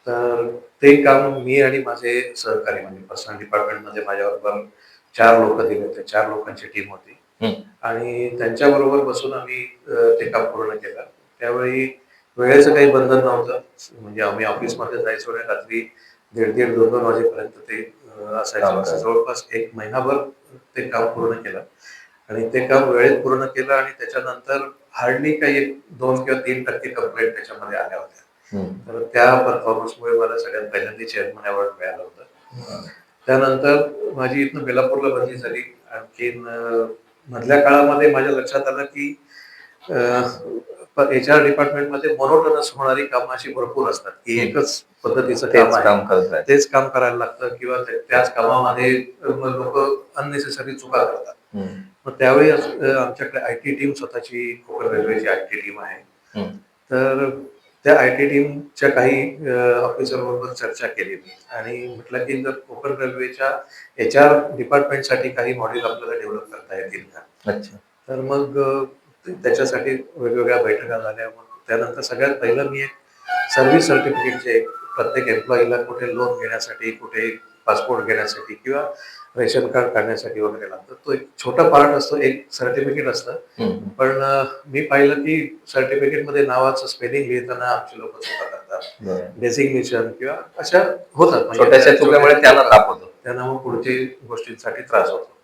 तर ते काम मी आणि माझे सहकारी म्हणजे पर्सनल डिपार्टमेंटमध्ये माझ्याबरोबर 4 लोक दिले होते. 4 लोकांची टीम होती आणि त्यांच्याबरोबर बसून आम्ही ते काम पूर्ण केलं. त्यावेळी वेळेचं काही बंधन नव्हतं म्हणजे आम्ही ऑफिसमध्ये जायचो आणि रात्री 1:30-2 वाजेपर्यंत ते असायचं. जवळपास 1 महिनाभर ते काम पूर्ण केलं आणि ते काम वेळेत पूर्ण केलं आणि त्याच्यानंतर हार्डली काही 2 किंवा 3% कंप्लेंट त्याच्यामध्ये आल्या होत्या. तर त्या परफॉर्मन्समुळे मला सगळ्यात पहिल्यांदा चेअरमन अवॉर्ड मिळाला होता. त्यानंतर माझी इथनं बेलापूरला बदली झाली. आणखीन मधल्या काळामध्ये माझ्या लक्षात आलं की HR डिपार्टमेंटमध्ये मोनोटोनस होणारी कामं अशी भरपूर असतात की एकच पद्धतीचं तेच काम आहे, काम करत राहायचं. तेच काम करायला लागतं किंवा त्याच कामामध्ये लोक अननेसेसरी चुका करतात. मग त्यावेळी आमच्याकडे IT टीम स्वतःची कोकण रेल्वेची IT टीम आहे. तर त्या IT टीमच्या काही ऑफिसर बरोबर चर्चा केली मी आणि म्हटलं की जर कोकण रेल्वेच्या HR डिपार्टमेंटसाठी काही मॉड्यूल आपल्याला डेव्हलप करता येतील का. अच्छा. तर मग त्याच्यासाठी वेगवेगळ्या बैठका झाल्या. मग त्यानंतर सगळ्यात पहिलं मी एक सर्व्हिस सर्टिफिकेटचे प्रत्येक एम्प्लॉईला कुठे लोन घेण्यासाठी, कुठे पासपोर्ट घेण्यासाठी किंवा रेशन कार्ड काढण्यासाठी वगैरे लागतं. तो एक छोटा पार्ट असतो, एक सर्टिफिकेट असतं. पण मी पाहिलं की सर्टिफिकेटमध्ये नावाचं स्पेलिंग लिहिताना आमचे लोक चुका करतात, डेसिग्नेशन किंवा अशा होतात. छोट्याशा चुकीमुळे त्याला ताप होतो, त्यांना मग पुढच्या गोष्टींसाठी त्रास होतो.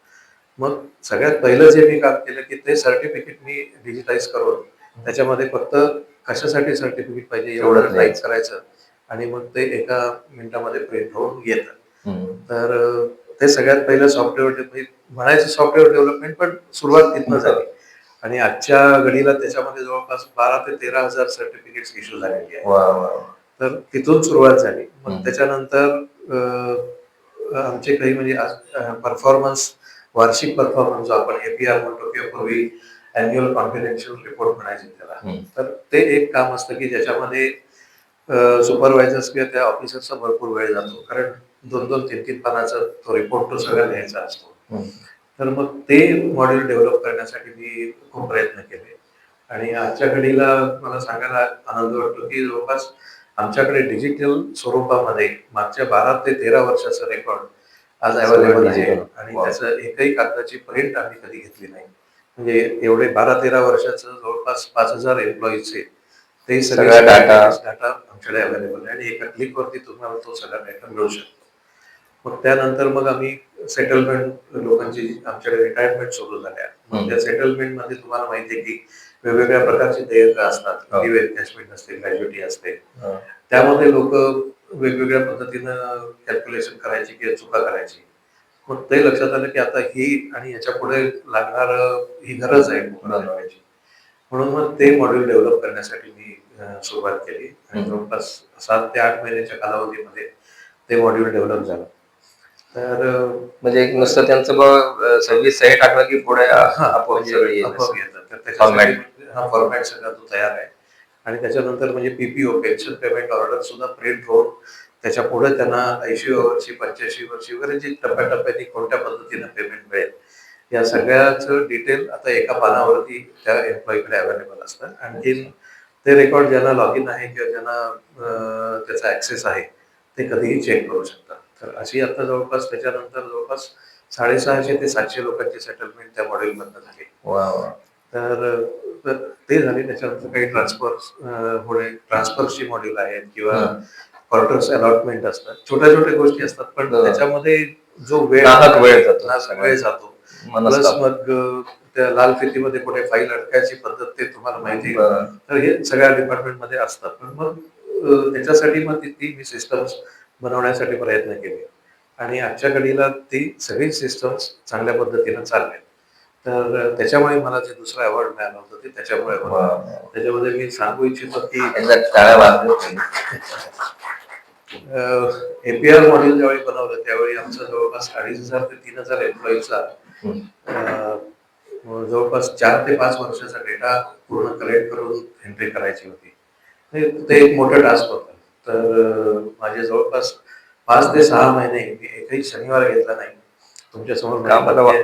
मग सगळ्यात पहिलं जे मी काम केलं की ते सर्टिफिकेट मी डिजिटाईज करून त्याच्यामध्ये फक्त कशासाठी सर्टिफिकेट पाहिजे एवढं टाईप करायचं आणि मग ते एका मिनिटामध्ये प्रिंट होऊन येतं. तर ते सगळ्यात पहिलं सॉफ्टवेअर म्हणायचं सॉफ्टवेअर डेव्हलपमेंट, पण सुरुवात तिथनं झाली आणि आजच्या घडीला त्याच्यामध्ये जवळपास 12 ते 13,000 सर्टिफिकेट्स इश्यू झालेली आहे. तर तिथून सुरुवात झाली. मग त्याच्यानंतर आमचे काही म्हणजे परफॉर्मन्स, वार्षिक परफॉर्मन्स जो आपण APR म्हणतो किंवा पूर्वी अॅन्युअल कॉन्फिडेन्शियल रिपोर्ट म्हणायचे त्याला, तर ते एक काम असतं की ज्याच्यामध्ये सुपरवायझर्स किंवा त्या ऑफिसरचा भरपूर वेळ जातो, कारण 2-2, 3-3 पानाचा तो रिपोर्ट तो सगळा लिहायचा असतो. तर मग ते मॉड्यूल डेव्हलप करण्यासाठी मी खूप प्रयत्न केले आणि आजच्या घडीला मला सांगायला आनंद वाटतो की जवळपास आमच्याकडे डिजिटल स्वरूपामध्ये मागच्या 12 ते 13 वर्षाचा रेकॉर्ड आज अवेलेबल आहे आणि त्याचं एकही कागदाची प्रिंट आम्ही कधी घेतली नाही. म्हणजे एवढे 12-13 वर्षाचं जवळपास 5,000 एम्प्लॉईजचे ते सगळा डाटा आमच्याकडे अवेलेबल आहे आणि एका क्लिकवरती तुम्हाला तो सगळा डाटा मिळू शकतो. मग त्यानंतर मग आम्ही सेटलमेंट लोकांची आमच्याकडे रिटायरमेंट सुरू झाल्या. मग त्या सेटलमेंटमध्ये तुम्हाला माहिती आहे की वेगवेगळ्या प्रकारची देयकं असतात, लीव्ह एन्कॅशमेंट असते, ग्रॅज्युटी असते. त्यामध्ये लोक वेगवेगळ्या पद्धतीनं कॅल्क्युलेशन करायची किंवा चुका करायची. मग ते लक्षात आलं की आता ही आणि याच्या पुढे लागणार ही गरज आहे बनवायची. म्हणून मग ते मॉड्यूल डेव्हलप करण्यासाठी मी सुरुवात केली आणि जवळपास 7 ते 8 महिन्याच्या कालावधीमध्ये ते मॉड्यूल डेव्हलप झालं. तर म्हणजे एक नुसतं त्यांचं सर्व्हिस सही टाकलं की पुढे आपोआप येतं. तर त्याच्यासाठी हा फॉर्मॅट सगळा तो तयार आहे आणि त्याच्यानंतर म्हणजे PPO पेन्शन पेमेंट ऑर्डर सुद्धा प्रिंट होऊन त्याच्या पुढे त्यांना 80 वर्षी, 85 वर्षी वगैरे जी टप्प्याटप्प्याने कोणत्या पद्धतीनं पेमेंट मिळेल या सगळ्याचं डिटेल आता एका पानावरती त्या एम्प्लॉईकडे अवेलेबल असतं. आणखी ते रेकॉर्ड ज्यांना लॉग इन आहे किंवा ज्यांना त्याचा ऍक्सेस आहे ते कधीही चेक करू शकतात. तर अशी आता जवळपास त्याच्यानंतर जवळपास 650 ते 700 लोकांची सेटलमेंट त्या मॉड्यूल मधनं झाली. तर ते झाले. त्याच्यानंतर काही ट्रान्सफरची मॉड्यूल आहेत किंवा क्वार्टर्स अलॉटमेंट असतात, छोट्या छोट्या गोष्टी असतात, पण त्याच्यामध्ये जो वेळ जातो प्लस मग त्या लाल फितीमध्ये कुठे फाईल अडकायची पद्धत ते तुम्हाला माहिती आहे. तर हे सगळ्या डिपार्टमेंट मध्ये असतात. पण मग त्याच्यासाठी मग ती मी सिस्टम्स बनवण्यासाठी प्रयत्न केले आणि आजच्या घडीला ती सगळी सिस्टम्स चांगल्या पद्धतीनं चालल्या. तर त्याच्यामुळे मला जे दुसरं अवॉर्ड मिळालं होतं ते त्याच्यामुळे त्याच्यामध्ये मी सांगू इच्छितो की APR मॉड्यूल ज्यावेळी बनवलं त्यावेळी आमचं जवळपास 2,500 ते 3,000 एम्प्लॉईचा जवळपास 4 ते 5 वर्षाचा डेटा पूर्ण कलेक्ट करून एंट्री करायची होती. ते एक मोठं टास्क होतं. तर माझे जवळपास 5 ते 6 महिने मी एकही शनिवार घेतला नाही. तुमच्यासमोर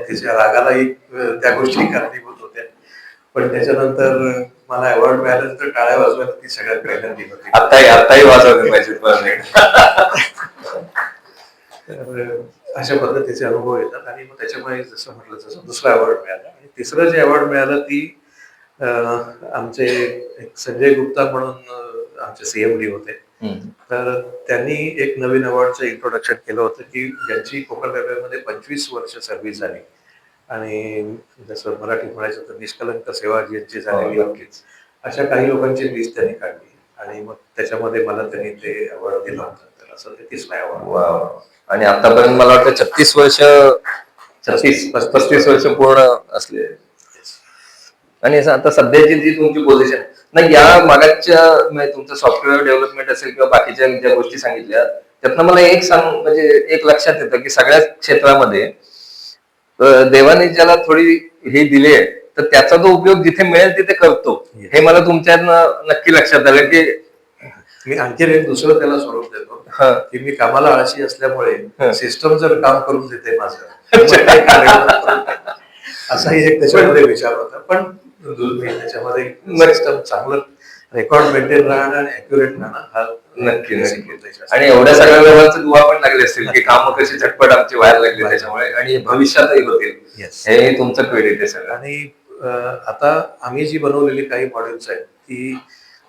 तिच्या रागालाही त्या गोष्टी कारणीभूत होत्या. पण त्याच्यानंतर मला अवॉर्ड मिळालं तर टाळ्या वाजवायला ती सगळ्यात पहिल्यांदी होती. आताही वाजवले पाहिजे. तर अशा पद्धतीचे अनुभव येतात आणि मग त्याच्यामुळे जसं म्हटलं तसं दुसरा अवॉर्ड मिळाला आणि तिसरं जे अवॉर्ड मिळालं ती आमचे एक संजय गुप्ता म्हणून आमचे CMD होते. तर त्यांनी एक नवीन अवॉर्डचं इंट्रोडक्शन केलं होतं की ज्यांची कोकण रेल्वेमध्ये 25 वर्ष सर्व्हिस झाली आणि जसं मराठीत म्हणायचं तर निष्कलंक सेवा ज्यांची झालेली अशा काही लोकांची लिस्ट त्यांनी काढली आणि मग त्याच्यामध्ये मला त्यांनी ते अवॉर्ड दिलं होतं. तर असं ते 3रा अवॉर्ड. आणि आतापर्यंत मला वाटतं 35 वर्ष पूर्ण असले. आणि आता सध्याची जी तुमची पोझिशन नाही, या मागाच्या म्हणजे तुमचं सॉफ्टवेअर डेव्हलपमेंट असेल किंवा बाकीच्या ज्या गोष्टी सांगितल्या त्यातनं मला एक सांग, म्हणजे एक लक्षात येतं की सगळ्याच क्षेत्रामध्ये देवाने ज्याला थोडी हे दिली आहे तर त्याचा जो उपयोग जिथे मिळेल तिथे करतो. हे मला तुमच्यातनं नक्की लक्षात आलं की मी आणखी एक दुसरं त्याला स्वरूप देतो हा की मी कामाला आळशी असल्यामुळे हा. सिस्टम जर काम करून देते माझं मग ते कार्य असाही एक त्याच्यामध्ये विचार होता. पण मी त्याच्यामध्ये सिस्टम चांगलं रेकॉर्ड मेंटेन राहणं आणि अॅक्युरेट राहणं हा नक्की basic नक्की. उद्देश आणि असतो. एवढ्या सगळ्या व्यवहारांचे दुवा पण लागले असतील की कामं कशी झटपट आमची व्हायला लागली त्याच्यामुळे आणि भविष्यातही होतील. Yes. हे तुमचं क्रेडिट आहे सगळं. आणि आता आम्ही जी बनवलेली काही मॉडेल्स आहेत ती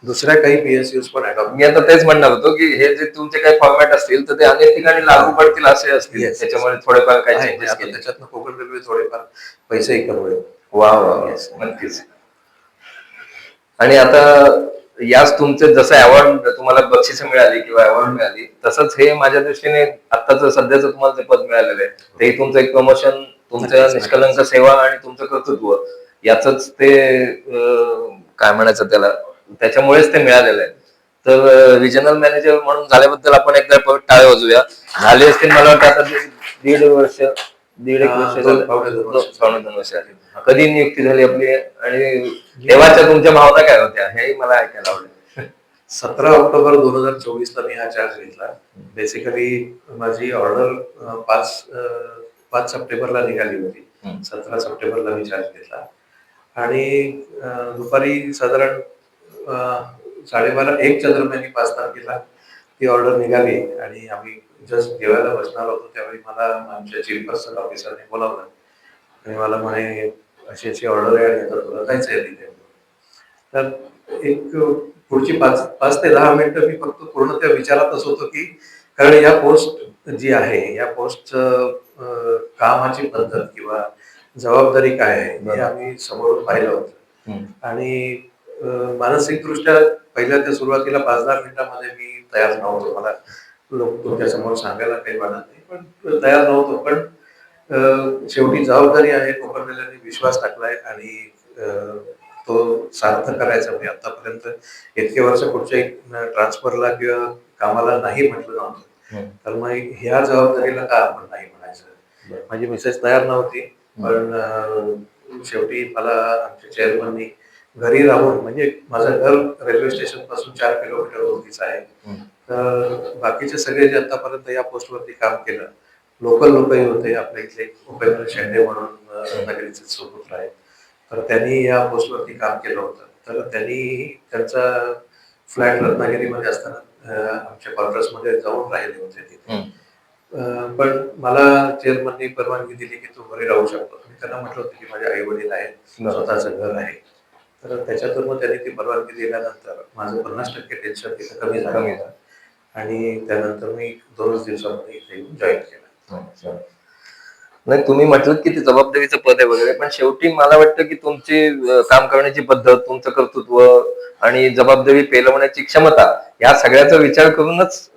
दुसऱ्या काही पीएसयूज पण अडॉप्ट. मी आता तेच म्हणणार होतो की हे जे तुमचे काही फॉर्मॅट असतील तर ते अनेक ठिकाणी लागू पडतील असे असतील. Yes. त्याच्यामुळे थोडेफार काही आहे. चेंजेस आता केले. त्याच्यातनं कोकण रेल्वे थोडेफार पैसेही कमवेल. वा वा वा. Yes. नक्कीच. आणि आता याच तुमचे जसं अवॉर्ड तुम्हाला बक्षिस मिळाली किंवा अवॉर्ड मिळाली तसंच हे माझ्या दृष्टीने आत्ताच सध्याचं तुम्हाला जे पद मिळालेलं आहे ते तुमचं एक प्रमोशन, तुमचं निष्कलंक सेवा आणि तुमचं कर्तृत्व याच ते काय म्हणायचं त्याला, त्याच्यामुळेच ते मिळालेलं आहे. तर रिजनल मॅनेजर म्हणून झाल्याबद्दल आपण एकदा परत टाळे वाजूया. झाले असतील मला वाटतं आता दीड वर्ष, दीड एक वर्ष झालं. पावणे दोन वर्ष. झाली. कधी नियुक्ती झाली आपली आणि तेव्हाच्या तुमच्या भावना काय होत्या हे मला ऐकायला आवडेल. 17 ऑक्टोबर 2024 ला मी हा चार्ज घेतला. बेसिकली माझी ऑर्डर 5 सप्टेंबरला निघाली होती. 17 सप्टेंबरला मी चार्ज घेतला आणि दुपारी साधारण 12:30-1च्या दरम्यान 5 तारखेला ती ऑर्डर निघाली आणि आम्ही जस्ट जेवायला बसणार होतो त्यावेळी मला आमच्या चीफ पर्सनल ऑफिसरने बोलावलं आणि मला म्हणे अशी अशी ऑर्डर आहे आणि आता तुला जायचं आहे तिथे. तर एक पुढची 5 ते 10 मिनिटं मी फक्त पूर्ण त्या विचारातच होतो की कारण या पोस्ट जी आहे या पोस्टचं कामाची पद्धत किंवा जबाबदारी काय आहे हे आम्ही समोरून पाहिलं होतं. आणि मानसिकदृष्ट्या पहिल्या त्या सुरुवातीला 5-10 मिनिटांमध्ये मी तयार नव्हतो. मला लोक तुमच्या समोर सांगायला काही वाटत नाही पण तयार नव्हतो. पण शेवटी जबाबदारी आहे, कोकण रेल्वेने विश्वास टाकलाय आणि तो सार्थ करायचा. म्हणजे आतापर्यंत इतके वर्ष कुठच्याही ट्रान्सफरला किंवा कामाला नाही म्हटलं नव्हतं. तर मग ह्या जबाबदारीला का आपण नाही म्हणायचं. माझी मिसेस तयार नव्हती पण शेवटी मला आमच्या चेअरमननी घरी राहून, म्हणजे माझं घर रेल्वे स्टेशन पासून 4 किलोमीटर दूरच आहे. तर बाकीचे सगळे जे आतापर्यंत या पोस्टवरती काम केलं लोकल लोकही होते. आपल्या इथले उपेंद्र शेंडे म्हणून नगरीचे सुपुत्र आहेत. तर त्यांनी या पोस्टवरती काम केलं होतं. तर त्यांनी त्यांचा फ्लॅट रत्नागिरीमध्ये असताना आमच्या क्वार्टर्समध्ये जाऊन राहिले होते तिथे. पण मला चेअरमननी परवानगी दिली की तू घरी राहू शकतो. मी त्यांना म्हटलं होतं की माझे आई वडील आहेत, स्वतःचं घर आहे. तर त्याच्यातून मग त्यांनी ती परवानगी दिल्यानंतर माझं 50% टेन्शन तिथे कमी झालं आणि त्यानंतर मी 2च दिवसामध्ये इथे येऊन जॉईन केलं. नाही, तुम्ही म्हटलं की ते जबाबदारीचं पद आहे वगैरे, पण शेवटी मला वाटतं की तुमची काम करण्याची पद्धत, तुमचं कर्तृत्व आणि जबाबदारी पेलवण्याची क्षमता या सगळ्याचा विचार करूनच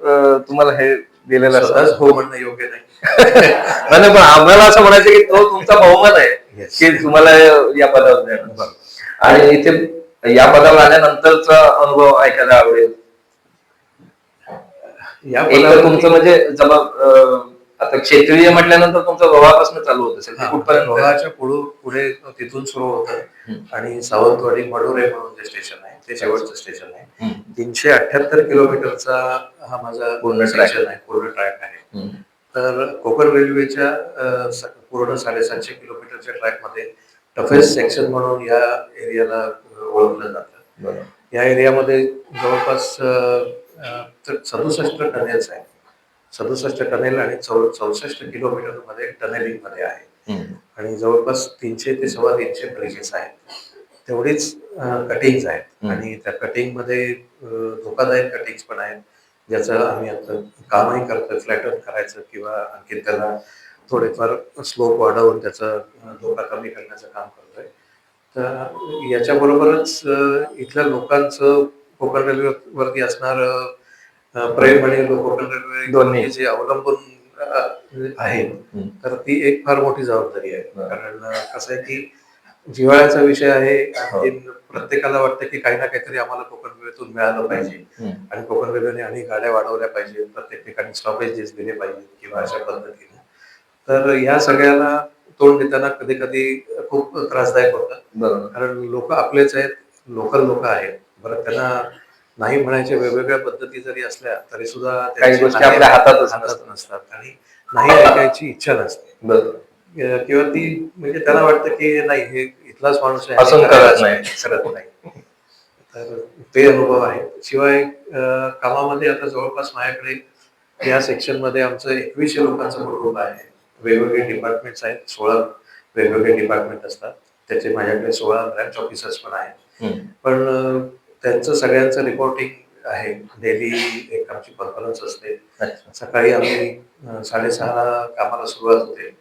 तुम्हाला हे दिलेलं असतं. हो म्हणणं योग्य नाही. नाही पण आम्हाला असं म्हणायचं की तो तुमचा बहुमान आहे की तुम्हाला या पदावर देणं. आणि इथे या पदावर आल्यानंतरचा अनुभव ऐकायला आवडेल. एक तर तुमचं म्हणजे आता क्षेत्रीय म्हटल्यानंतर तुमचं गोवापासून चालू होत असेल कुठपर्यंत? गोव्याच्या पुढे तिथून सुरू होतं आणि सावंतवाडी मडुरे म्हणून जे स्टेशन आहे ते शेवटचं स्टेशन आहे. 378 किलोमीटरचा हा माझा पूर्ण स्टेशन आहे, पूर्ण ट्रॅक आहे. तर कोकण रेल्वेच्या पूर्ण 750 किलोमीटरच्या ट्रॅक मध्ये टफेस्ट सेक्शन म्हणून या एरियाला ओळखलं जातं. या एरियामध्ये जवळपास 67 टनेल्स आहेत. 67 टनेल आणि 64 किलोमीटर मध्ये टनेलिंग मध्ये आहे आणि जवळपास 300 ते 350 ब्रिजेस आहेत. तेवढीच कटिंग्स आहेत आणि त्या कटिंग मध्ये धोकादायक कटिंग्स पण आहेत ज्याचं आम्ही आता कामही करतोय, फ्लॅटन करायचं किंवा आणखी त्याला थोडेफार स्लोप वाढवून त्याचा धोका कमी करण्याचं काम करतोय. तर याच्याबरोबरच इथल्या लोकांचं कोकण रेल्वेवरती असणार प्रेम आणि कोकण रेल्वे दोन्ही जे अवलंबून आहेत तर ती एक फार मोठी जबाबदारी आहे. कारण कसं आहे की जिव्हाळ्याचा विषय आहे. हो. आणखी प्रत्येकाला वाटतं की काही ना काहीतरी आम्हाला कोकण रेल्वेतून मिळालं पाहिजे आणि कोकण रेल्वेने आणि गाड्या वाढवल्या पाहिजे, प्रत्येक ठिकाणी स्टॉपेजेस दिले पाहिजे किंवा अशा पद्धतीने. तर या सगळ्याला तोंड देताना कधी कधी खूप त्रासदायक होतं. बरोबर. कारण लोक आपलेच आहेत, लोकल लोक आहेत. बरं, त्यांना नाही म्हणायच्या वेगवेगळ्या पद्धती जरी असल्या तरी सुद्धा काही त्यांची गोष्टी नाही आपल्या हातातच हातात नसतात आणि नाही ऐकायची इच्छा नसते. बरोबर. किंवा ती म्हणजे त्याला वाटतं की नाही, हे इथलाच माणूस आहे, असून हे करत करायलाच नाही. करत नाही. तर ते अनुभव आहे. शिवाय कामामध्ये आता जवळपास माझ्याकडे या सेक्शन मध्ये आमचं 2100 लोकांचा कुटुंब आहे. वेगवेगळे डिपार्टमेंट्स आहेत. 16 वेगवेगळे डिपार्टमेंट असतात. त्याचे माझ्याकडे 16 ब्रँच ऑफिसर्स पण आहेत. पण त्यांचं सगळ्यांचं रिपोर्टिंग आहे. डेली एक आमची कॉन्फरन्स असते. सकाळी आम्ही 6:30ला कामाला सुरुवात होते.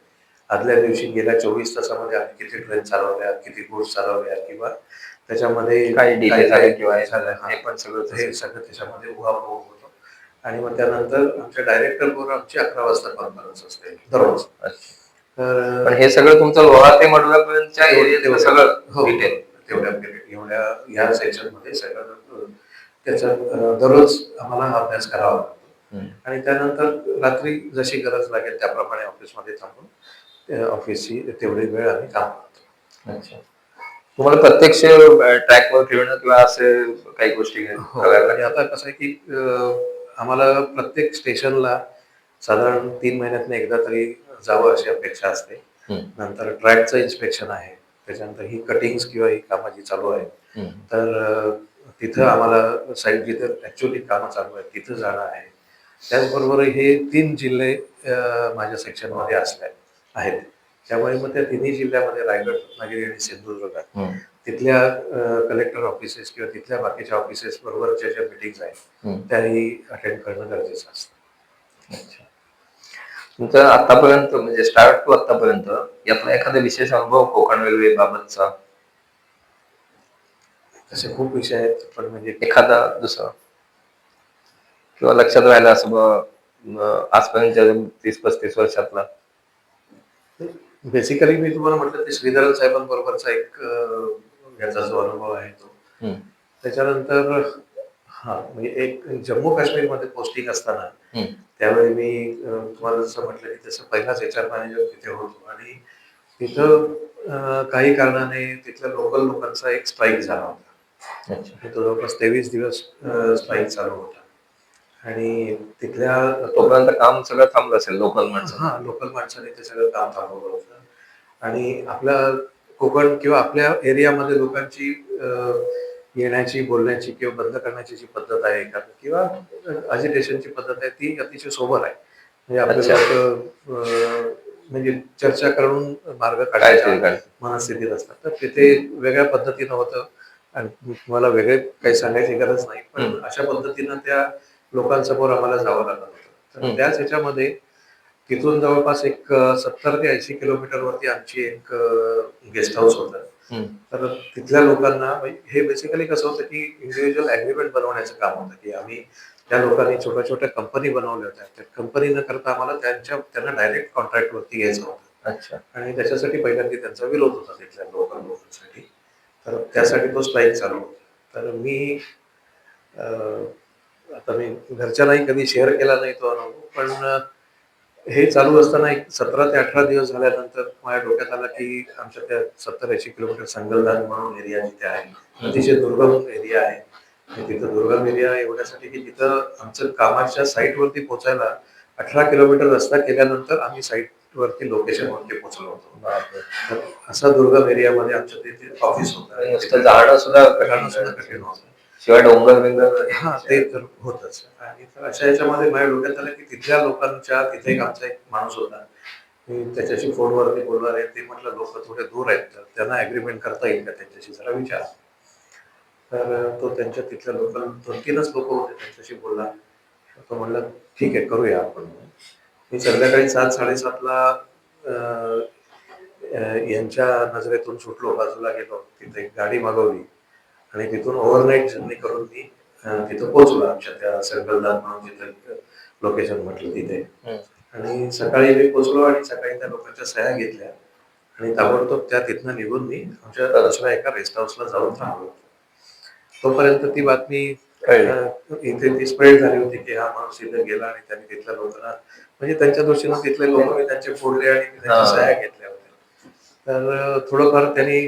आदल्या दिवशी गेल्या 24 तासामध्ये आम्ही किती ट्रेन चालवल्या, किती गुड्स चालवल्या किंवा त्याच्यामध्ये काही delay झाले किंवा हे झालं, झालं, हे पण सगळं हे सगळं त्याच्यामध्ये उहापोह होतो. आणि मग त्यानंतर आमच्या डायरेक्टर बरोबर आमची 11 वाजता कॉन्फरन्स असते दररोज. पण तर हे सगळं तुमचं लोहा ते मडुलापर्यंतच्या एरियातलं सगळं हो, डिटेल. तेवढ्या एवढ्या या सेक्शन मध्ये सगळं त्याचा दररोज आम्हाला हा अभ्यास करावा लागतो. आणि त्यानंतर रात्री जशी गरज लागेल त्याप्रमाणे ऑफिसमध्ये थांबून ऑफिसची तेवढी वेळ आम्ही काम करतो. अच्छा. तुम्हाला प्रत्यक्ष ट्रॅकवर फिरणं किंवा असे काही गोष्टी हो, करायला आणि आता कसं आहे की आम्हाला प्रत्येक स्टेशनला साधारण 3 महिन्यातनं एकदा तरी जावं अशी अपेक्षा असते. नंतर ट्रॅकचं इन्स्पेक्शन आहे. त्याच्यानंतर ही कटिंग्स किंवा ही कामं जी चालू आहेत, तर तिथं आम्हाला साईट जिथं ऍक्च्युअली कामं चालू आहेत तिथं जाणं आहे. त्याचबरोबर हे 3 जिल्हे माझ्या सेक्शनमध्ये असले आहेत. त्यामुळे मग त्या तिन्ही जिल्ह्यामध्ये रायगड, रत्नागिरी आणि सिंधुदुर्ग तिथल्या कलेक्टर ऑफिसेस किंवा तिथल्या बाकीच्या ऑफिसेस बरोबरच्या ज्या मिटिंग्स आहेत त्याही अटेंड करणं गरजेचं असतं. अच्छा. तुमचं आतापर्यंत म्हणजे स्टार्ट टू आतापर्यंत यातला एखादा विशेष अनुभव कोकण रेल्वे बाबतचा असे खूप विषय आहेत, पण म्हणजे एखादा दुसरा किंवा लक्षात राहिला असं आजपर्यंतच्या 30-35 वर्षातला. बेसिकली मी तुम्हाला म्हटलं ते श्रीधरन साहेबांबरोबरचा एक याचा जो अनुभव आहे तो. त्याच्यानंतर हा म्हणजे एक जम्मू काश्मीरमध्ये पोस्टिंग असताना त्यावेळी मी तुम्हाला जसं म्हटलं की तसं पहिलाच HR मॅनेजर तिथे होतो आणि तिथं काही कारणाने तिथल्या लोकल लोकांचा एक स्ट्राईक झाला होता. तो जवळपास 23 दिवस स्ट्राईक चालू होता आणि तिथल्या तोपर्यंत काम सगळं थांबलं असेल लोकल माणसं. हा, लोकल माणसाने ते सगळं काम थांबवलं होतं. आणि आपल्या कोकण किंवा आपल्या एरियामध्ये लोकांची येण्याची, बोलण्याची किंवा बंद करण्याची जी पद्धत आहे किंवा अजिटेशनची पद्धत आहे ती अतिशय सोबर आहे. म्हणजे आपल्याला म्हणजे चर्चा करून मार्ग काढायच्या मनस्थितीत असतात. तर तिथे वेगळ्या पद्धतीनं होतं आणि तुम्हाला वेगळे काही सांगायची गरज नाही, पण अशा पद्धतीनं त्या लोकांसमोर आम्हाला जावं लागत होतं. तर त्याच ह्याच्यामध्ये तिथून जवळपास एक 70 ते 80 किलोमीटर वरती आमची एक गेस्ट हाऊस होतं. तर तिथल्या लोकांना हे बेसिकली कसं होतं की इंडिव्हिज्युअल अग्रीमेंट बनवण्याचं काम होतं की आम्ही त्या लोकांनी छोट्या छोट्या कंपनी बनवल्या होत्या. त्या कंपनी न करता आम्हाला त्यांना डायरेक्ट कॉन्ट्रॅक्ट वरती घ्यायचं होतं. अच्छा. आणि त्याच्यासाठी पहिल्यांदा त्यांचा विरोध होता तिथल्या लोकल लोकांसाठी. तर त्यासाठी तो स्ट्राईक चालू होता. तर मी आता मी घरच्यांनाही कधी शेअर केला नाही तो अनुभव, पण हे चालू असताना एक 17 ते 18 दिवस झाल्यानंतर माझ्या डोक्यात आलं की आमच्या त्या 70-80 किलोमीटर संगलदान म्हणून एरिया जिथे आहे, अतिशय दुर्गम एरिया आहे. आणि तिथं दुर्गम एरिया एवढ्यासाठी की तिथं आमचं कामाच्या साईटवरती पोहोचायला 18 किलोमीटर रस्ता केल्यानंतर आम्ही साईटवरती लोकेशनवरती पोहोचलो होतो. तर असा दुर्गम एरियामध्ये आमच्या तिथे ऑफिस होतं. नुसतं जाणं सुद्धा कठीण होतं. शिवाय डोंगर बिंगर. हा, ते तर होतच. आणि तर अशा याच्यामध्ये माझ्या डोक्यात आलं की तिथल्या लोकांच्या तिथे एक आमचा एक माणूस होता. मी त्याच्याशी फोनवरती बोलणार आहे. ते म्हटलं लोक थोडे दूर आहेत, तर त्यांना अग्रीमेंट करता येईल का त्यांच्याशी, जरा विचार. तर तो त्यांच्या तिथल्या लोकल 2-3च लोक होते, त्यांच्याशी बोलला. तो म्हणला ठीक आहे, करूया आपण. मी संध्याकाळी 7-7:30ला यांच्या नजरेतून सुटलो, बाजूला गेलो, तिथे एक गाडी मागवली आणि तिथून ओव्हरनाईट जर्नी करून मी तिथं पोहोचलो आमच्या त्या संगलदान म्हणून जिथं लोकेशन म्हटलं तिथे. आणि सकाळी मी पोहोचलो आणि सकाळी त्या लोकांच्या सह्या घेतल्या आणि ताबडतोब त्या तिथनं निघून मी आमच्या दुसऱ्या एका रेस्ट हाऊसला जाऊन थांबलो. तोपर्यंत ती बातमी इथे ती स्प्रेड झाली होती की हा माणूस इथे गेला आणि त्यांनी तिथल्या लोकांना, म्हणजे त्यांच्या दृष्टीनं तिथले लोक मी त्यांचे फोडले आणि मी त्यांच्या सह्या घेतल्या होत्या. तर थोडंफार त्यांनी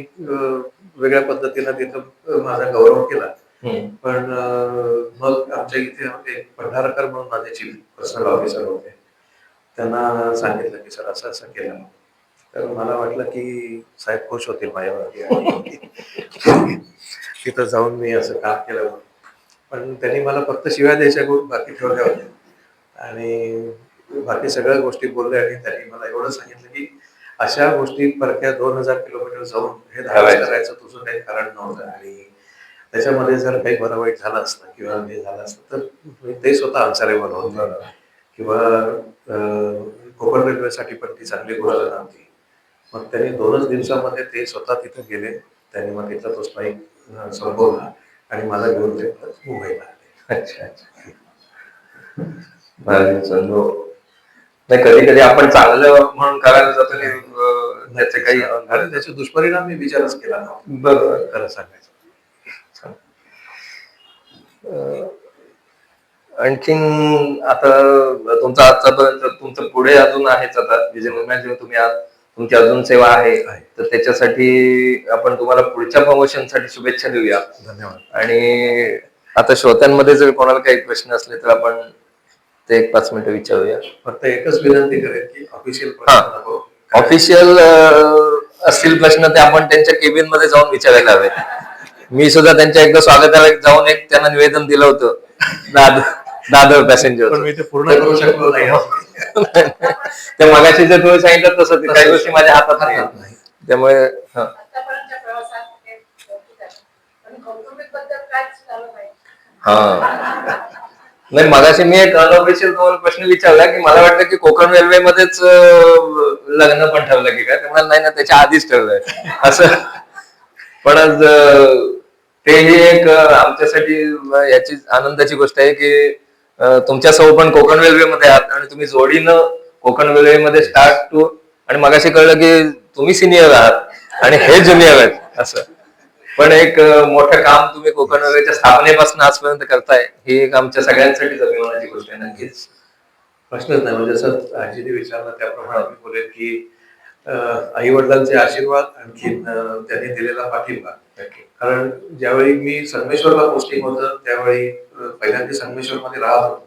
वेगळ्या पद्धतीनं तिथं माझा गौरव केला. पण मग आमच्या इथे एक भंडारकर म्हणून माझे चीफ पर्सनल ऑफिसर होते, त्यांना सांगितलं की सर असं असं केलं. तर मला वाटलं की साहेब खुश होतील माझ्यावरती तिथं जाऊन मी असं काम केलं म्हणून. पण त्यांनी मला फक्त शिव्या द्यायच्या बाकी ठेवल्या होत्या आणि बाकी सगळ्या गोष्टी बोलल्या. आणि त्यांनी मला एवढं सांगितलं की अशा गोष्टी परक्या 2000 किलोमीटर जाऊन हे धाडस करायचं तुझं काही कारण नव्हतं, आणि त्याच्यामध्ये जर काही बरं वाईट झालं असतं किंवा हे झालं असतं तर ते स्वतः अन्सरेबल होतं किंवा कोकण रेल्वेसाठी पण ती चांगली गोष्ट नव्हती. मग त्यांनी 2च दिवसामध्ये ते स्वतः तिथे गेले. त्यांनी मग तिथला तो स्ट्राईक संपवला आणि मला घेऊन ते परत मुंबईला आले. अच्छा अच्छा. नाही, कधी कधी आपण चांगलं म्हणून करायला जातो आणि त्याचे काही आणि त्याचे दुष्परिणाम मी विचारच केला नव्हता, बरोबर. खरं सांगायचं. आणखीन आता तुमचा आजचापर्यंत तुमचं पुढे अजून आहेच आता विजय तुम्ही आज तुमची अजून सेवा आहे, तर त्याच्यासाठी आपण तुम्हाला पुढच्या प्रमोशनसाठी शुभेच्छा देऊया. धन्यवाद. आणि आता श्रोत्यांमध्ये जर कोणाला काही प्रश्न असले तर आपण ते 1-5 मिनिटं विचारूया. फक्त एकच विनंती करेन की ऑफिशियल ऑफिशियल असतील प्रश्न ते आपण त्यांच्या केबिन मध्ये जाऊन विचारायला हवे. मी सुद्धा त्यांच्या एकदा स्वागताला जाऊन एक त्यांना निवेदन दिलं होतं दादर पॅसेंजर, पण मी ते पूर्ण करू शकलो नाही. ते मगाशी जे तुम्ही सांगितलं तसं ते काही गोष्टी माझ्या हातात नाही, त्यामुळे नाही, मगाशी मी एक अनऑफिशियल तुम्हाला प्रश्न विचारला की मला वाटलं की कोकण रेल्वे मध्येच लग्न पण ठरलं की काय, तुम्हाला नाही ना त्याच्या आधीच ठरलंय असं. पण आज तेही एक आमच्यासाठी याची आनंदाची गोष्ट आहे की तुमच्यासोबत पण कोकण रेल्वेमध्ये आहात आणि तुम्ही जोडीनं कोकण रेल्वेमध्ये स्टार्ट टू, आणि मगाशी कळलं की तुम्ही सिनियर आहात आणि हे ज्युनियर आहेत असं. पण एक मोठं काम तुम्ही कोकण रेल्वेच्या स्थापनेपासून आजपर्यंत करताय, ही एक आमच्या सगळ्यांसाठी अभिमानाची गोष्ट आहे. नक्कीच प्रश्नच नाही. म्हणजे जसं आजीने विचारलं त्याप्रमाणे मी बोलेल की आई वडिलांचे आशीर्वाद, आणखीन त्यांनी दिलेला पाठिंबा. कारण ज्यावेळी मी संगमेश्वरला पोस्टिंग होतं त्यावेळी पहिल्यांदा संगमेश्वर मध्ये राहत होतो.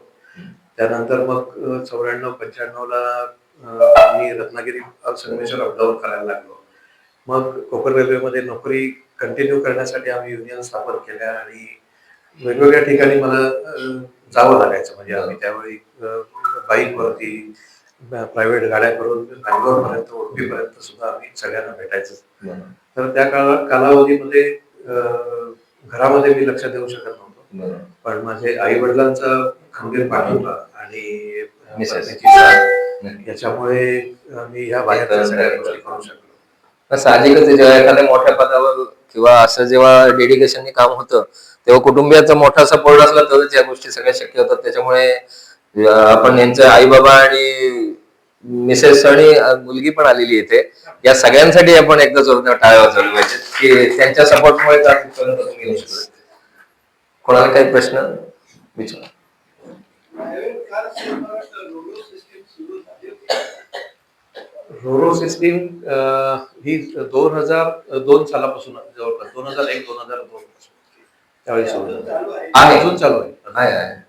त्यानंतर मग 94-95 ला मी रत्नागिरी संगमेश्वर अपडाऊन करायला लागलो. मग कोकण रेल्वेमध्ये नोकरी कंटिन्यू करण्यासाठी आम्ही युनियन स्थापन केल्या आणि वेगवेगळ्या ठिकाणी मला जावं लागायचं. म्हणजे आम्ही त्यावेळी बाईकवरती प्रायव्हेट गाड्या करून बँगलोर पर्यंत, उडपी पर्यंत सुद्धा आम्ही सगळ्यांना भेटायचं. तर त्या कालावधीमध्ये घरामध्ये मी लक्ष देऊ शकत नव्हतो, पण माझे आई वडिलांचा खंबीर पाठिंबा आणि याच्यामुळे मी ह्या बाहेरच्या सगळ्या गोष्टी करू शकलो. साहजिकच जेव्हा एखाद्या मोठ्या पदावर किंवा असं जेव्हा डेडिकेशनने काम होतं तेव्हा कुटुंबियाचा मोठा सपोर्ट असला तरच या गोष्टी सगळ्या शक्य होतात. त्याच्यामुळे आपण यांचे आई बाबा आणि मिसेस आणि मुलगी पण आलेली इथे, या सगळ्यांसाठी आपण एकदा जोरदार टाळ्या वाजवल्या पाहिजेत की त्यांच्या सपोर्टमुळे तुम्ही येऊ शकतो. कोणाला काही प्रश्न विचार? रोरो सिस्टीम ही 2002 सालापासून, जवळपास 2001-2002 पासून त्यावेळी अजून चालू आहे.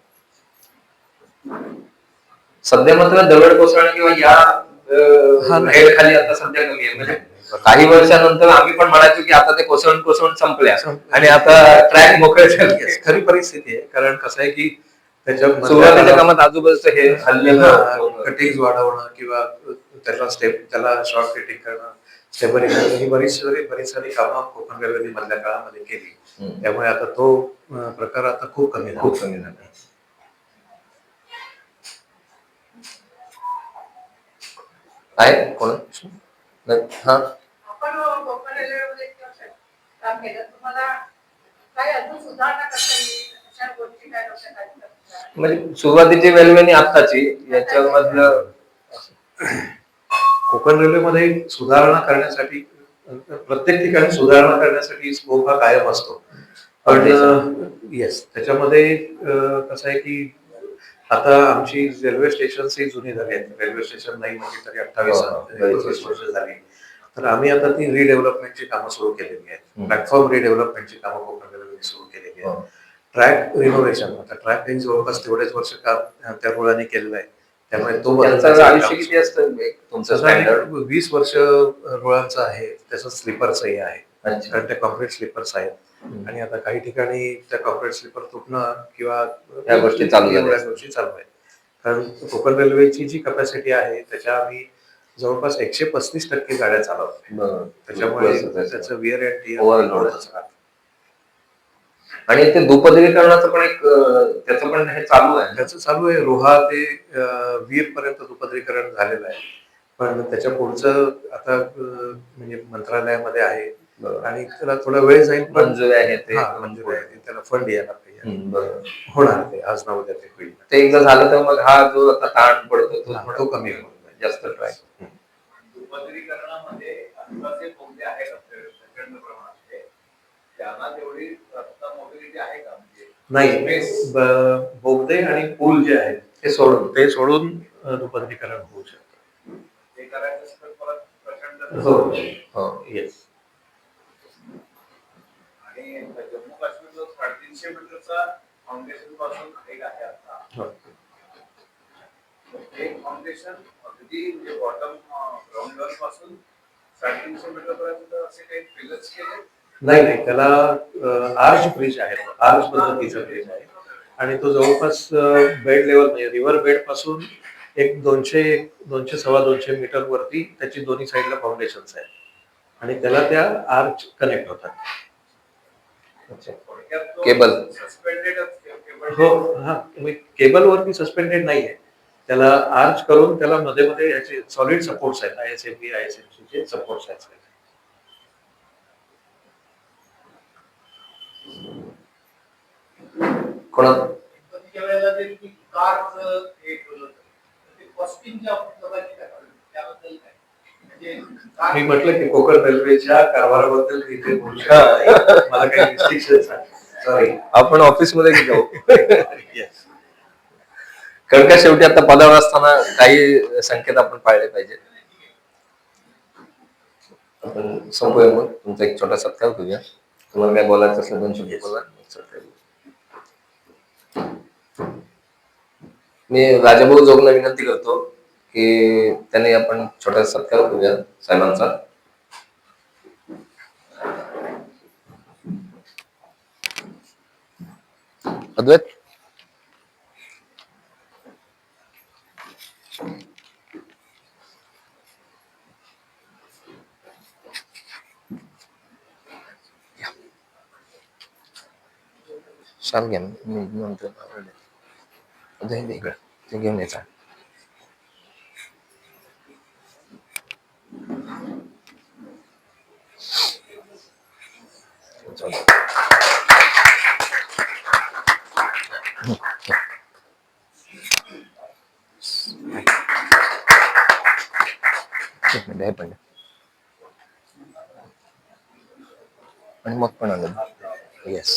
सध्या मात्र दगड कोसळणं किंवा या खाली आता सध्या कमी आहे. म्हणजे काही वर्षानंतर आम्ही पण म्हणायचो की आता ते कोसळून संपल्या आणि आता ट्रॅक मोकळे झाले. खरी परिस्थिती आहे. कारण कसं आहे की त्याच्या सुरुवातीच्या कामात आजूबाजूचं हे कटिंग वाढवणं किंवा त्याला शॉर्ट कटिंग करणं, स्टेबलिंग करणं, ही बरीच सारी कामं कोकण रेल्वेने मधल्या काळामध्ये केली. त्यामुळे आता तो प्रकार आता खूप कमी झाला. आहे कोण? हा, म्हणजे सुरुवातीची रेल्वे आणि आत्ताची याच्यामधलं कोकण रेल्वेमध्ये सुधारणा करण्यासाठी प्रत्येक ठिकाणी सुधारणा करण्यासाठी स्कोप हा कायम असतो. पण येस, त्याच्यामध्ये कसं आहे की आता आमची रेल्वे स्टेशन्सही जुनी झाली आहेत. रेल्वे स्टेशन नाही म्हटली तरी 28-29 वर्ष झाली. तर आम्ही आता ती रिडेव्हलपमेंटची कामं सुरू केलेली आहेत. प्लॅटफॉर्म रिडेव्हलपमेंटची कामं कोकण रेल्वेने सुरू केलेली आहेत. ट्रॅक रिनोव्हेशन, आता ट्रॅक त्यांनी जवळपास तेवढेच वर्ष काम त्या मुलांनी केलेलं आहे. त्यामुळे तो त्यांचं आयुष्य किती असतं तुमचं स्टँडर्ड? 20 वर्ष रुळांचं आहे, त्याचं स्लीपरचंही आहे. अच्छा. कारण ते कॉन्क्रीट स्लीपर्स आहेत. आणि आता काही ठिकाणी त्या कॉन्क्रीट स्लीपर तुटणं किंवा या गोष्टी चालू झाल्या. एवढ्या गोष्टी चालू आहेत. कारण कोकण रेल्वेची जी कॅपॅसिटी आहे त्याच्या आम्ही जवळपास 135% गाड्या चालवतो. त्याच्यामुळे त्याचं विअर अँड टिअर ओव्हरलोडच राहतं. आणि ते दुपदरीकरणाचं पण एक त्याचं पण हे चालू आहे. त्याचं चालू आहे. रोहा ते वीर पर्यंत दुपदरीकरण झालेलं आहे. पण त्याच्या पुढचं आता म्हणजे मंत्रालयामध्ये आहे आणि त्याला थोडा वेळ जाईल. पण मंजूर आहे ते, मंजूर आहे, त्याला फंड यायला पाहिजे. होणार ते आज ना उद्या ते होईल. ते एकदा झालं तर मग हा जो आता ताण पडतो तो कमी होईल. जास्त ट्राय. दुपदरीकरणामध्ये आदिवासी बोगदे आहेत प्रचंड प्रमाणात, त्यांना तेवढी रस्ता मोबिलिटी आहे का? नाही, बोगदे आणि पूल जे आहेत ते सोडून दुपदरीकरण होऊ शकतं. ते करायचं असतं परत प्रचंड. हो, येस. आणि जम्मू काश्मीरचा 350 मीटरचा फाउंडेशन पासून एक आहे आता. एक फाउंडेशन अगदी म्हणजे बॉटम ग्राउंड लेवल पासून 350 मीटर पर्यंत असे काही फिगर्स केले? नाही, त्याला आर्च ब्रिज आहे, आर्च पद्धतीचा ब्रिज आहे आणि तो जवळपास बेड लेवल म्हणजे रिव्हर बेड पासून एक 200-200-250 मीटर वरती त्याची दोन्ही साईडला फाउंडेशन्स आहेत आणि त्याला त्या आर्च कनेक्ट होतात. केबल सस्पेंडेड हो, हा, केबल वरती सस्पेंडेड नाहीये. त्याला आर्च करून त्याला मध्ये मध्ये याचे सॉलिड सपोर्ट्स आहेत. ISMB, ISMC चे सपोर्ट्स आहेत. मी म्हटलं की कोकण रेल्वेच्या कारभाराबद्दल इथे बोलू शकत मला काही रिस्ट्रिक्शन्स आहेत. सॉरी, आपण ऑफिस मध्ये जाऊ. कारण का शेवटी आता पदावर असताना काही संकेत आपण पाळले पाहिजे. आपण संपूया मग. तुमचा एक छोटा सत्कार करूया. तुम्हाला काय बोलायचं असलं 2 शब्द बोला. मी राजाभाऊ जोगला विनंती करतो की त्यांनी आपण छोटा सत्कार करूया साहेबांचा. अद्वैत, शाल घ्या. मी म्हणतो इकडं ते घेऊन यायचा. पण आणि मग पण आलं. येस,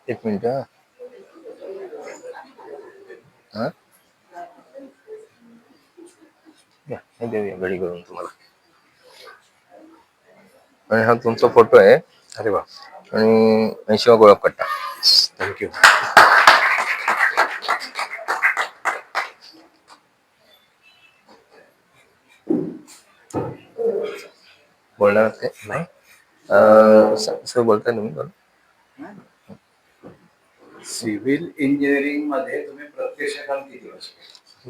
एक मिनिट. हे देऊया घडी करून तुम्हाला. आणि हा तुमचा फोटो आहे. अरे वा. आणि 80वा गोळापट्टा. थँक्यू. बोलणार ते नाही सर बोलताय तुम्ही? सिव्हिल इंजिनिअरिंग मध्ये तुम्ही प्रत्यक्ष काम किती वर्ष?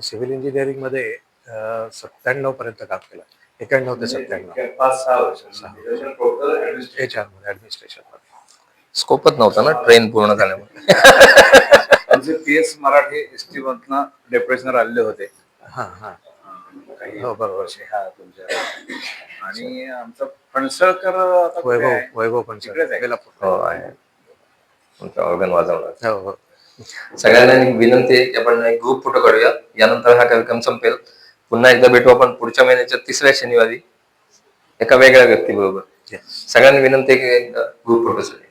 सिव्हिल इंजिनिअरिंग मध्ये 97 पर्यंत काम केलं. 91 ते 97. 5-6 वर्ष. टोटल HR मध्ये ऍडमिनिस्ट्रेशन मध्ये. स्कोपच नव्हता ना ट्रेन पूर्ण झाल्यामुळे. आमचे PS मराठी ST मधनं डेप्युटेशनर आलेले होते. हा हा, काही हो बरोबर. हा तुमच्या. आणि आमचा फणसळकर आता वैभव पण तिकडेच आहे. हो आहे. तुमचा ऑर्गन वाजवणार. हो हो. सगळ्यांना एक विनंती आहे की आपण एक ग्रुप फोटो काढूया. यानंतर हा कार्यक्रम संपेल. पुन्हा एकदा भेटू आपण पुढच्या महिन्याच्या 3ऱ्या शनिवारी एका वेगळ्या व्यक्तीबरोबर. Yes. सगळ्यांना विनंती आहे की ग्रुप फोटोसाठी